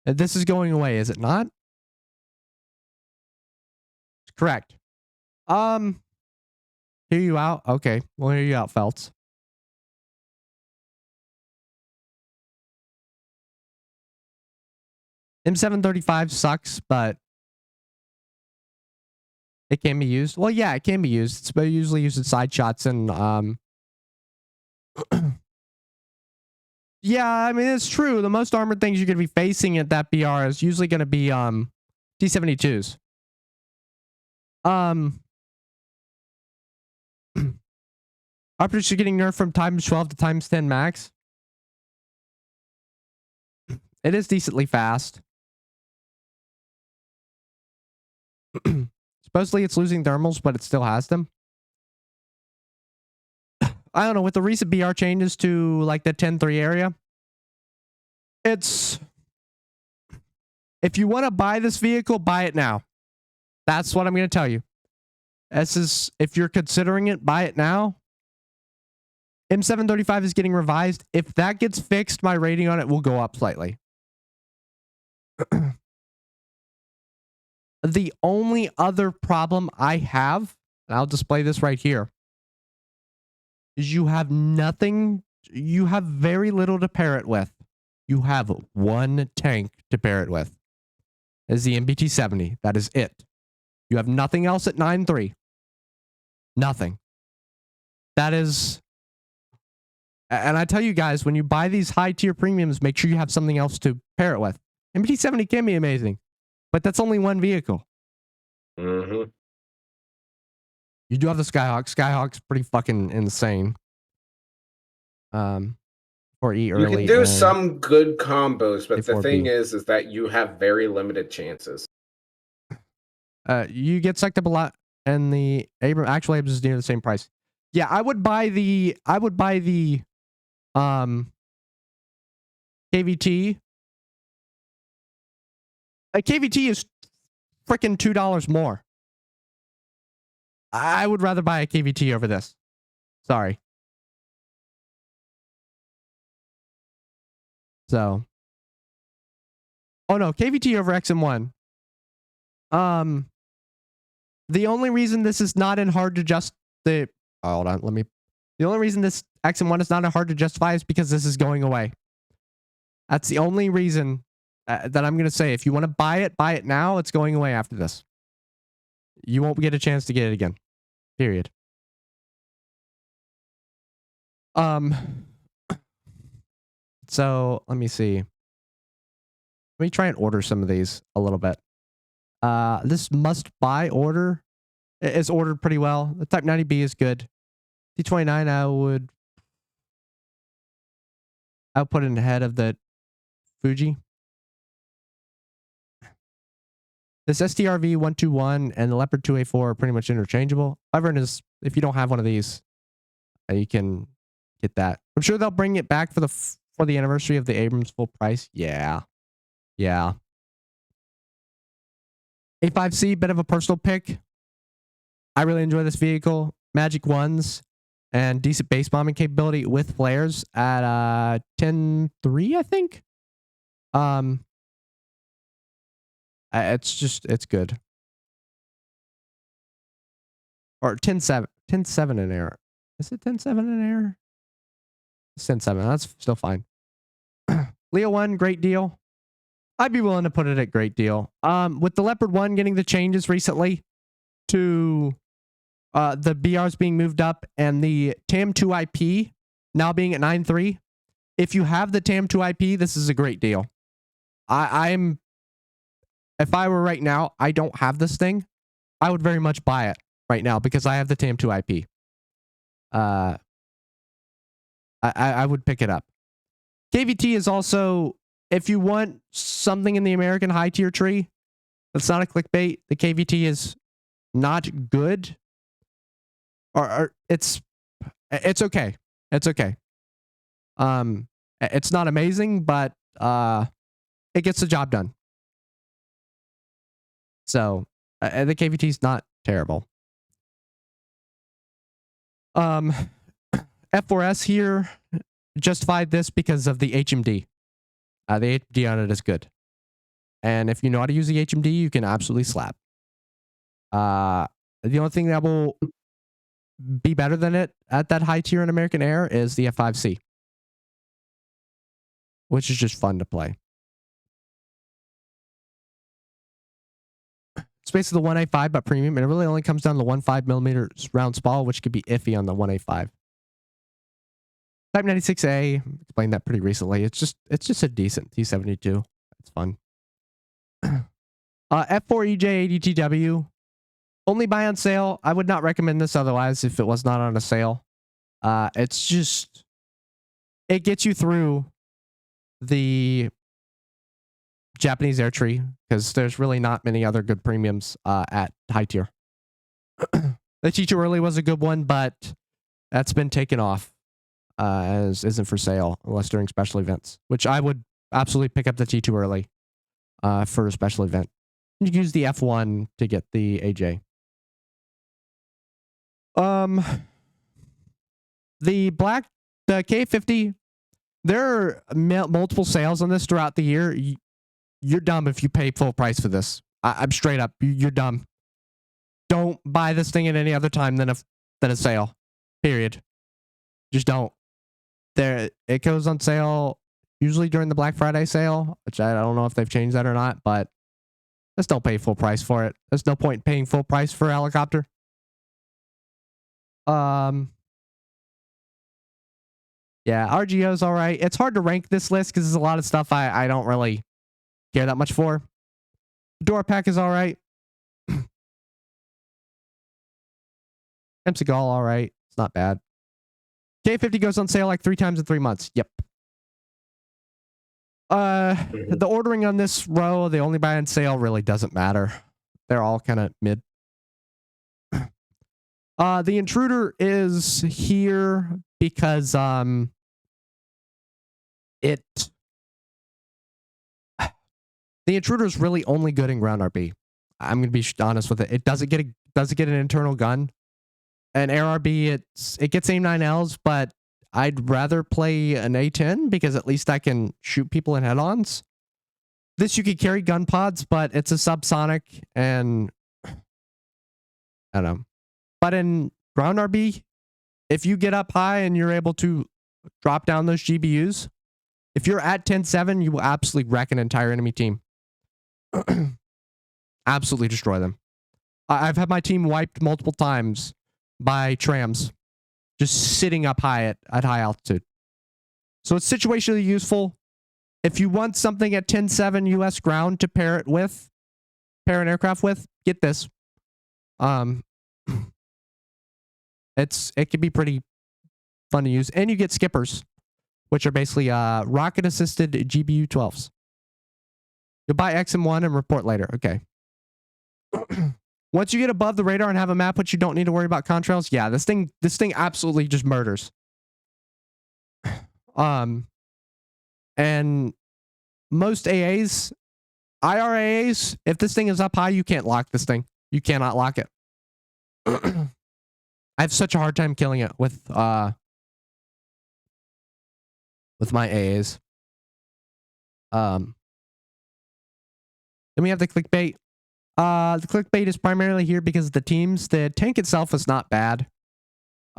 This is going away, is it not? Correct. Hear you out. Okay, we'll hear you out, Feltz. M735 sucks, but it can be used. Well, yeah, it can be used. It's usually used in side shots and yeah, I mean it's true. The most armored things you're gonna be facing at that BR is usually gonna be T-72s. Operators are getting nerfed from times 12 to times 10 max. It is decently fast. Supposedly it's losing thermals, but it still has them. I don't know, with the recent BR changes to like the 10-3 area, it's... If you want to buy this vehicle, buy it now. That's what I'm going to tell you. This is, if you're considering it, buy it now. M735 is getting revised. If that gets fixed, my rating on it will go up slightly. The only other problem I have, and I'll display this right here, is you have nothing, you have very little to pair it with. You have one tank to pair it with. Is the MBT-70. That is it. You have nothing else at 9.3. Nothing. That is And I tell you guys, when you buy these high tier premiums, make sure you have something else to pair it with. MT-70 can be amazing, but that's only one vehicle. Mm-hmm. You do have the Skyhawk. Skyhawk's pretty fucking insane. Or E early. You can do some good combos, but the A4B. thing is that you have very limited chances. You get sucked up a lot, and the actual Abrams is near the same price. Yeah, I would buy the KVT. A KVT is freaking $2 more. I would rather buy a KVT over this. Sorry. So. Oh no, KVT over XM1. The only reason this is not in hard to hold on, the only reason this XM1 is not in hard to justify is because this is going away. That's the only reason that I'm going to say. If you want to buy it now. It's going away after this. You won't get a chance to get it again. Period. So let me see. Let me try and order some of these a little bit. This must buy order is ordered pretty well. The Type 90B is good. T29 I would put it ahead of the Fuji. This STRV 121 and the Leopard 2A4 are pretty much interchangeable. However, if you don't have one of these, you can get that. I'm sure they'll bring it back for the anniversary of the Abrams full price. Yeah. A5C, bit of a personal pick. I really enjoy this vehicle. Magic 1s and decent base bombing capability with flares at 10.3, I think. It's good. Or 10.7. 10.7 in air. Is it 10.7 in air? It's 10.7. That's still fine. Leo 1, great deal. I'd be willing to put it at great deal. With the Leopard 1 getting the changes recently to the BRs being moved up and the TAM2 IP now being at 9.3, if you have the TAM2 IP, this is a great deal. If I were right now, I don't have this thing. I would very much buy it right now because I have the TAM2 IP. I would pick it up. KVT is also, if you want something in the American high tier tree that's not a clickbait, the KVT is not good. Or it's okay. It's okay. It's not amazing, but it gets the job done. So the KVT is not terrible. F4S here justified this because of the HMD. The HMD on it is good. And if you know how to use the HMD, you can absolutely slap. The only thing that will be better than it at that high tier in American Air is the F5C, which is just fun to play. It's basically the 1A5 but premium, and it really only comes down to the 1.5mm round spall, which could be iffy on the 1A5. Type 96A, explained that pretty recently. It's just a decent T72. It's fun. F4EJ ADTW, only buy on sale. I would not recommend this otherwise if it was not on a sale. It's just, it gets you through the Japanese air tree because there's really not many other good premiums at high tier. The T2 early was a good one, but that's been taken off as isn't for sale unless during special events, which I would absolutely pick up the T2 early for a special event. You can use the F1 to get the AJ. The K50, there are multiple sales on this throughout the year. You're dumb if you pay full price for this. I'm straight up. You're dumb. Don't buy this thing at any other time than a sale. Period. Just don't. It goes on sale usually during the Black Friday sale, which I don't know if they've changed that or not, but just don't pay full price for it. There's no point in paying full price for a helicopter. Yeah, RGO's all right. It's hard to rank this list because there's a lot of stuff I don't really care that much for. Door Pack is all right. MC Gall, all right. It's not bad. K50 goes on sale like 3 times in 3 months. Yep. The ordering on this row, the only buy on sale really doesn't matter. They're all kind of mid. The Intruder is here because the Intruder is really only good in ground RB. I'm gonna be honest with it. It doesn't get an internal gun. An ARB, it gets aim 9Ls, but I'd rather play an A10 because at least I can shoot people in head-ons. This you could carry gun pods, but it's a subsonic and I don't know. But in ground RB, if you get up high and you're able to drop down those GBUs, if you're at 10-7, you will absolutely wreck an entire enemy team. Absolutely destroy them. I've had my team wiped multiple times by trams just sitting up high at high altitude. So it's situationally useful. If you want something at 10-7 US ground to pair an aircraft with, get this. It can be pretty fun to use. And you get skippers, which are basically rocket assisted GBU 12s. You'll buy XM1 and report later. Okay. Once you get above the radar and have a map which you don't need to worry about contrails, yeah, this thing absolutely just murders. And most AAs, IRAAs, if this thing is up high, you can't lock this thing. You cannot lock it. I have such a hard time killing it with my AAs. Then we have the clickbait. The clickbait is primarily here because of the teams. The tank itself is not bad.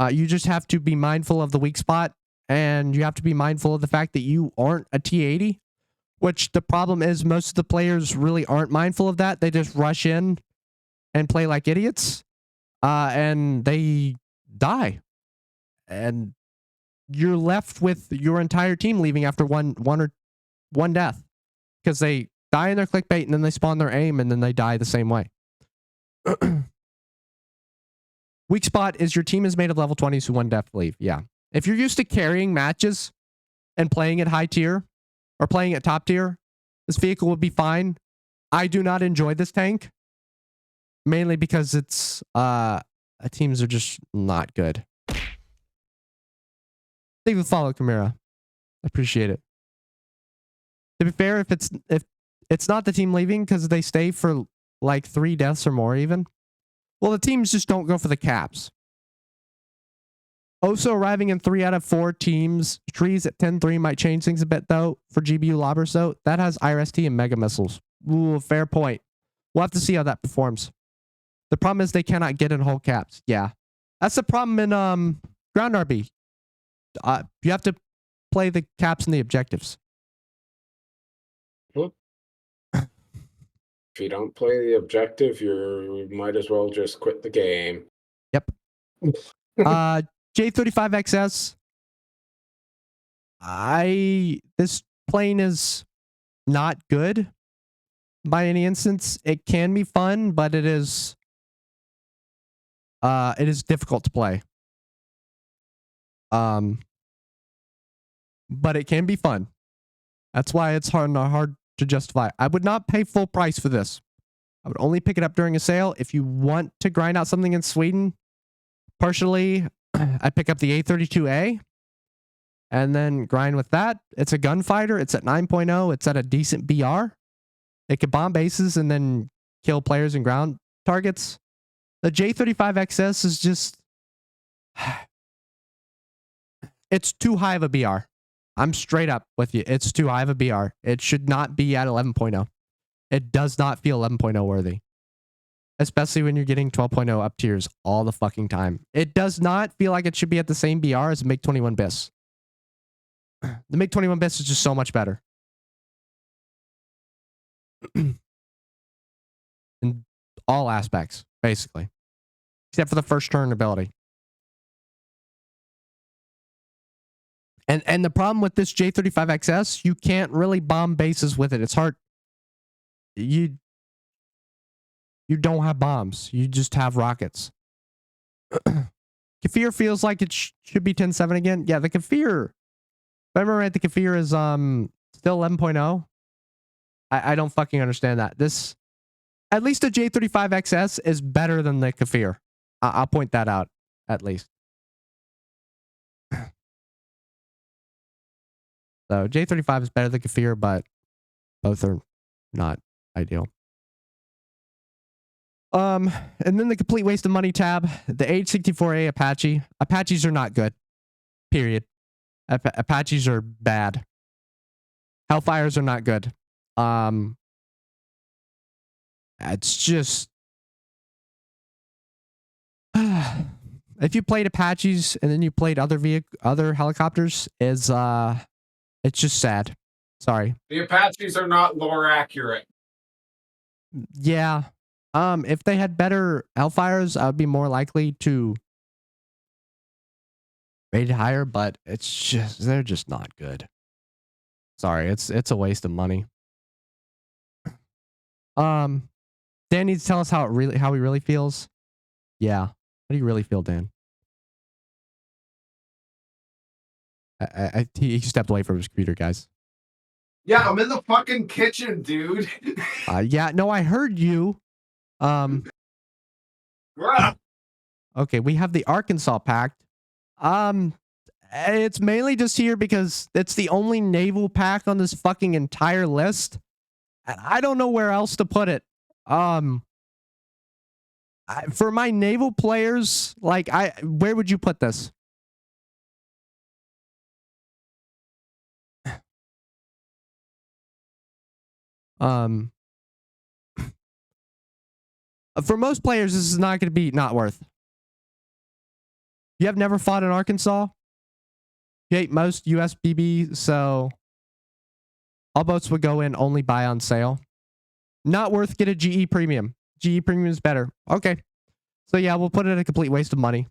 You just have to be mindful of the weak spot, and you have to be mindful of the fact that you aren't a T80, which the problem is most of the players really aren't mindful of that. They just rush in and play like idiots, and they die. And you're left with your entire team leaving after one death because they die in their clickbait and then they spawn their aim and then they die the same way. Weak spot is your team is made of level 20s who one death leave. Yeah. If you're used to carrying matches and playing at high tier or playing at top tier, this vehicle will be fine. I do not enjoy this tank. Mainly because it's teams are just not good. Thank you for the follow, Chimera. I appreciate it. To be fair, if it's not the team leaving because they stay for like 3 deaths or more even, well, the teams just don't go for the caps. Oso arriving in 3 out of 4 teams. Trees at 10-3 might change things a bit, though, for GBU Lobbers, though. That has IRST and Mega Missiles. Ooh, fair point. We'll have to see how that performs. The problem is they cannot get in whole caps. Yeah. That's the problem in ground RB. You have to play the caps and the objectives. If you don't play the objective, you might as well just quit the game. Yep. J35XS. This plane is not good by any instance. It can be fun, but it is difficult to play. But it can be fun. That's why it's hard to justify. I would not pay full price for this. I would only pick it up during a sale. If you want to grind out something in Sweden, partially, I pick up the A32A and then grind with that. It's a gunfighter. It's at 9.0. It's at a decent BR. It can bomb bases and then kill players and ground targets. The J35XS is just... It's too high of a BR. I'm straight up with you. It's too high of a BR. It should not be at 11.0. It does not feel 11.0 worthy. Especially when you're getting 12.0 up tiers all the fucking time. It does not feel like it should be at the same BR as MiG-21 BIS. The MiG-21 BIS is just so much better. In all aspects, basically. Except for the first turn ability. And the problem with this J35XS, you can't really bomb bases with it. It's hard. You don't have bombs. You just have rockets. Kefir feels like it should be 10.7 again. Yeah, the Kefir. If I remember right, the Kefir is still 11.0. I don't fucking understand that. This, at least the J35XS is better than the Kefir. I'll point that out, at least. So J35 is better than Kefir, but both are not ideal. And then the complete waste of money tab, the H64A Apache. Apaches are not good. Period. Apaches are bad. Hellfires are not good. It's just if you played Apaches and then you played other helicopters, it's just sad. Sorry. The Apaches are not lore accurate. Yeah. If they had better Hellfires, I would be more likely to rate it higher, but they're just not good. Sorry, it's a waste of money. Dan needs to tell us how he really feels. Yeah. How do you really feel, Dan? He stepped away from his computer, guys. Yeah, I'm in the fucking kitchen, dude. Yeah, no, I heard you. Okay, we have the Arkansas Pact. It's mainly just here because it's the only naval pack on this fucking entire list. And I don't know where else to put it. For my naval players, like where would you put this? For most players, this is not going to be not worth. You have never fought in Arkansas? You hate most USBB, so all boats would go in only buy on sale. Not worth, get a GE premium. GE premium is better. Okay. So yeah, we'll put it at a complete waste of money.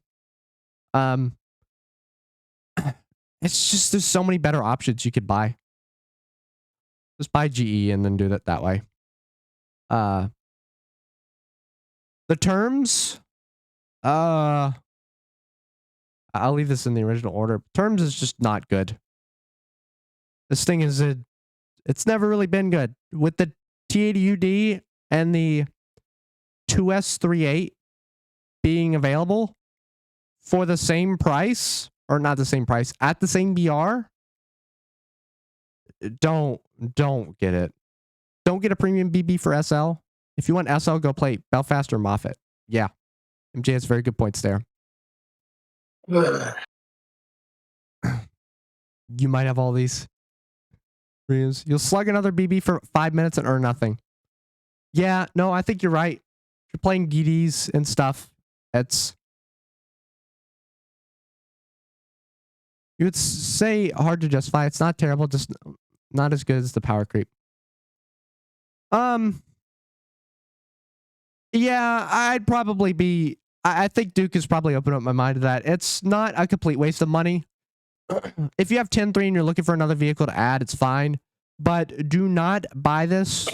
It's just there's so many better options you could buy. Just buy GE and then do it that way. The terms, I'll leave this in the original order. Terms is just not good. This thing is it's never really been good. With the T80UD and the 2S38 being available for the same price, or not the same price, at the same BR, don't get it. Don't get a premium BB for SL. If you want SL, go play Belfast or Moffett. Yeah. MJ has very good points there. You might have all these. You'll slug another BB for 5 minutes and earn nothing. Yeah, no, I think you're right. If you're playing DDs and stuff, you would say hard to justify. It's not terrible, just not as good as the power creep. Yeah, I'd probably be. I think Duke has probably opened up my mind to that. It's not a complete waste of money. If you have 10.3 and you're looking for another vehicle to add, it's fine. But do not buy this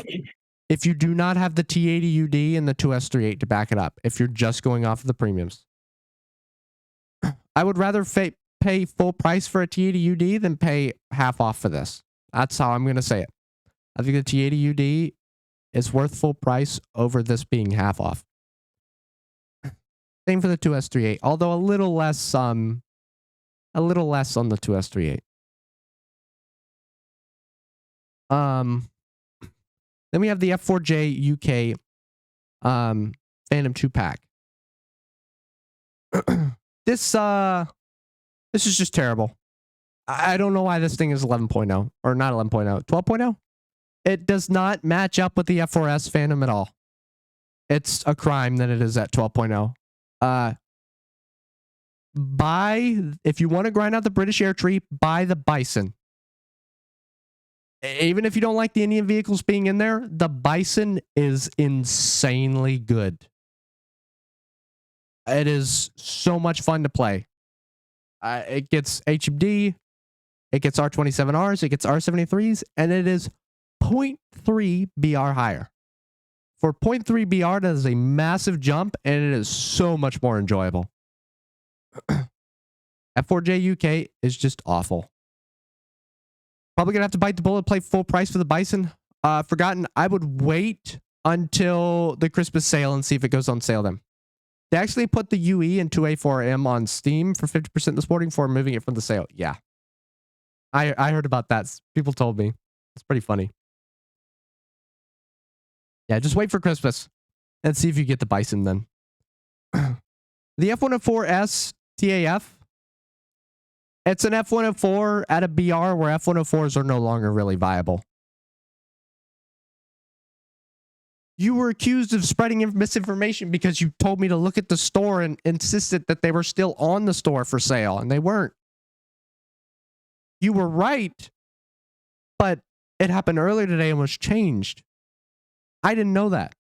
if you do not have the T80UD and the 2S38 to back it up. If you're just going off of the premiums, I would rather pay full price for a T80UD than pay half off for this. That's how I'm going to say it. I think the T80UD is worth full price over this being half off. Same for the 2S38, although a little less on the 2S38. Then we have the F4J UK Phantom 2 pack. This is just terrible. I don't know why this thing is 11.0 or not 11.0, 12.0. It does not match up with the F4S Phantom at all. It's a crime that it is at 12.0. If you want to grind out the British Air Tree, buy the Bison. Even if you don't like the Indian vehicles being in there, the Bison is insanely good. It is so much fun to play. It gets HMD. it gets R27Rs, it gets R73s, and it is 0.3 BR higher. For 0.3 BR, that is a massive jump, and it is so much more enjoyable. F4J UK is just awful. Probably gonna have to bite the bullet, play full price for the Bison. Forgotten, I would wait until the Christmas sale and see if it goes on sale then. They actually put the UE and 2A4M on Steam for 50% this morning for moving it from the sale. Yeah. I heard about that. People told me. It's pretty funny. Yeah, just wait for Christmas and see if you get the Bison then. The F104S TAF. It's an F104 at a BR where F104s are no longer really viable. You were accused of spreading misinformation because you told me to look at the store and insisted that they were still on the store for sale, and they weren't. You were right, but it happened earlier today and was changed. I didn't know that.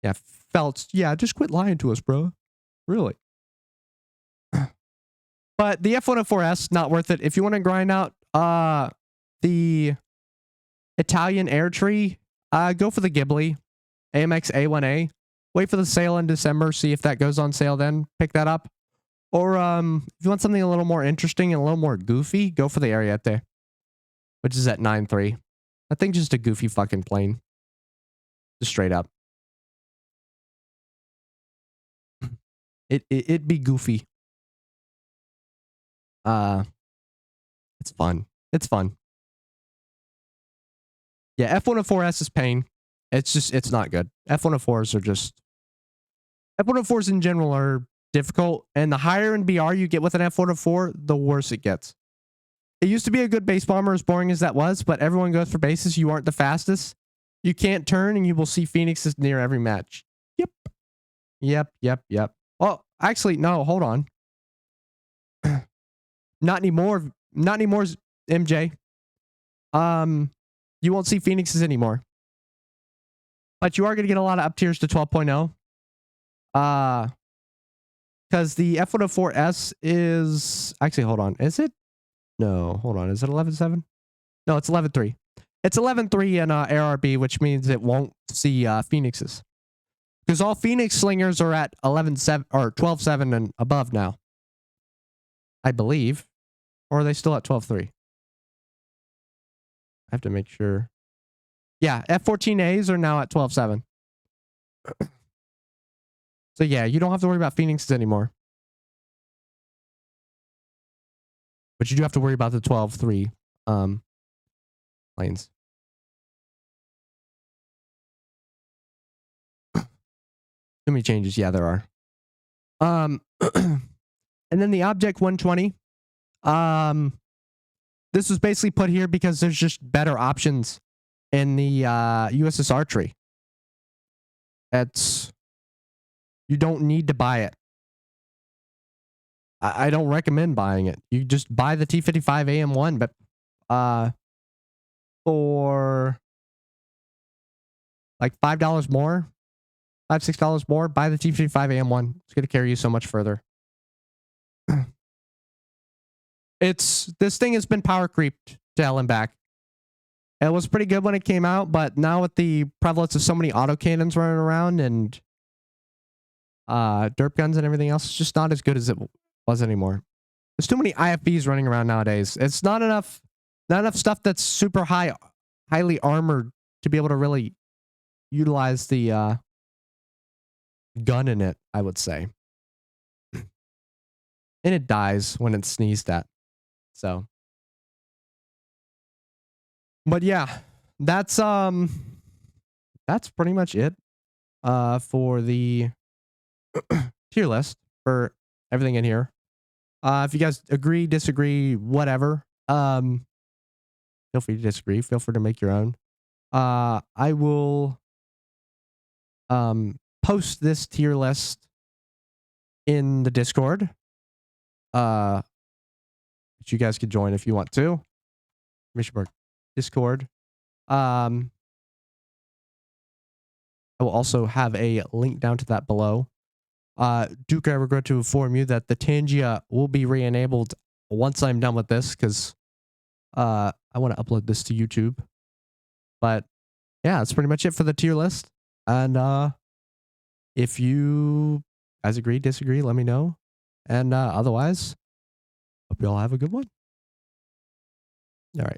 Yeah, Feltz. Yeah, just quit lying to us, bro. Really. But the F104S, not worth it. If you want to grind out the Italian Air Tree, go for the Ghibli AMX A1A. Wait for the sale in December. See if that goes on sale then. Pick that up. Or if you want something a little more interesting and a little more goofy, go for the Ariete, which is at 9.3. I think just a goofy fucking plane. Just straight up. It'd be goofy. It's fun. It's fun. Yeah, F104S is pain. It's not good. F104s are just... F104s in general are difficult, and the higher in BR you get with an F104, the worse it gets. It used to be a good base bomber, as boring as that was, but everyone goes for bases. You aren't the fastest. You can't turn, and you will see Phoenixes near every match. Yep. Oh, actually, no, hold on. Not anymore. Not anymore, MJ. You won't see Phoenixes anymore. But you are going to get a lot of up tiers to 12.0. Because the F104S is... Actually, hold on. Is it? No, hold on. Is it 11.7? No, it's 11.3. It's 11.3 in ARB, which means it won't see Phoenixes. Because all Phoenix slingers are at 11.7 or 12.7 and above now. I believe. Or are they still at 12.3? I have to make sure. Yeah, F14As are now at 12.7. So yeah, you don't have to worry about Phoenixes anymore. But you do have to worry about the 12.3 lanes. Too many changes. Yeah, there are. And then the Object 120. This was basically put here because there's just better options in the USSR tree. You don't need to buy it. I don't recommend buying it. You just buy the T55 AM1, but for like $5 more, $6 more, buy the T55 AM1. It's going to carry you so much further. This thing has been power creeped to hell and back. It was pretty good when it came out, but now with the prevalence of so many autocannons running around and derp guns and everything else, it's just not as good as it was anymore. There's too many IFBs running around nowadays. It's not enough stuff that's super highly armored to be able to really utilize the gun in it, I would say. And it dies when it's sneezed at. So, but yeah, that's pretty much it for the tier list for everything in here. If you guys agree, disagree, whatever, feel free to disagree. Feel free to make your own. I will post this tier list in the Discord. Which you guys could join if you want to. Missionberg Discord. I will also have a link down to that below. Duke, I regret to inform you that the Tangia will be re-enabled once I'm done with this, because I want to upload this to YouTube. But yeah, that's pretty much it for the tier list. And if you guys agree, disagree, let me know. And otherwise, hope you all have a good one. All right.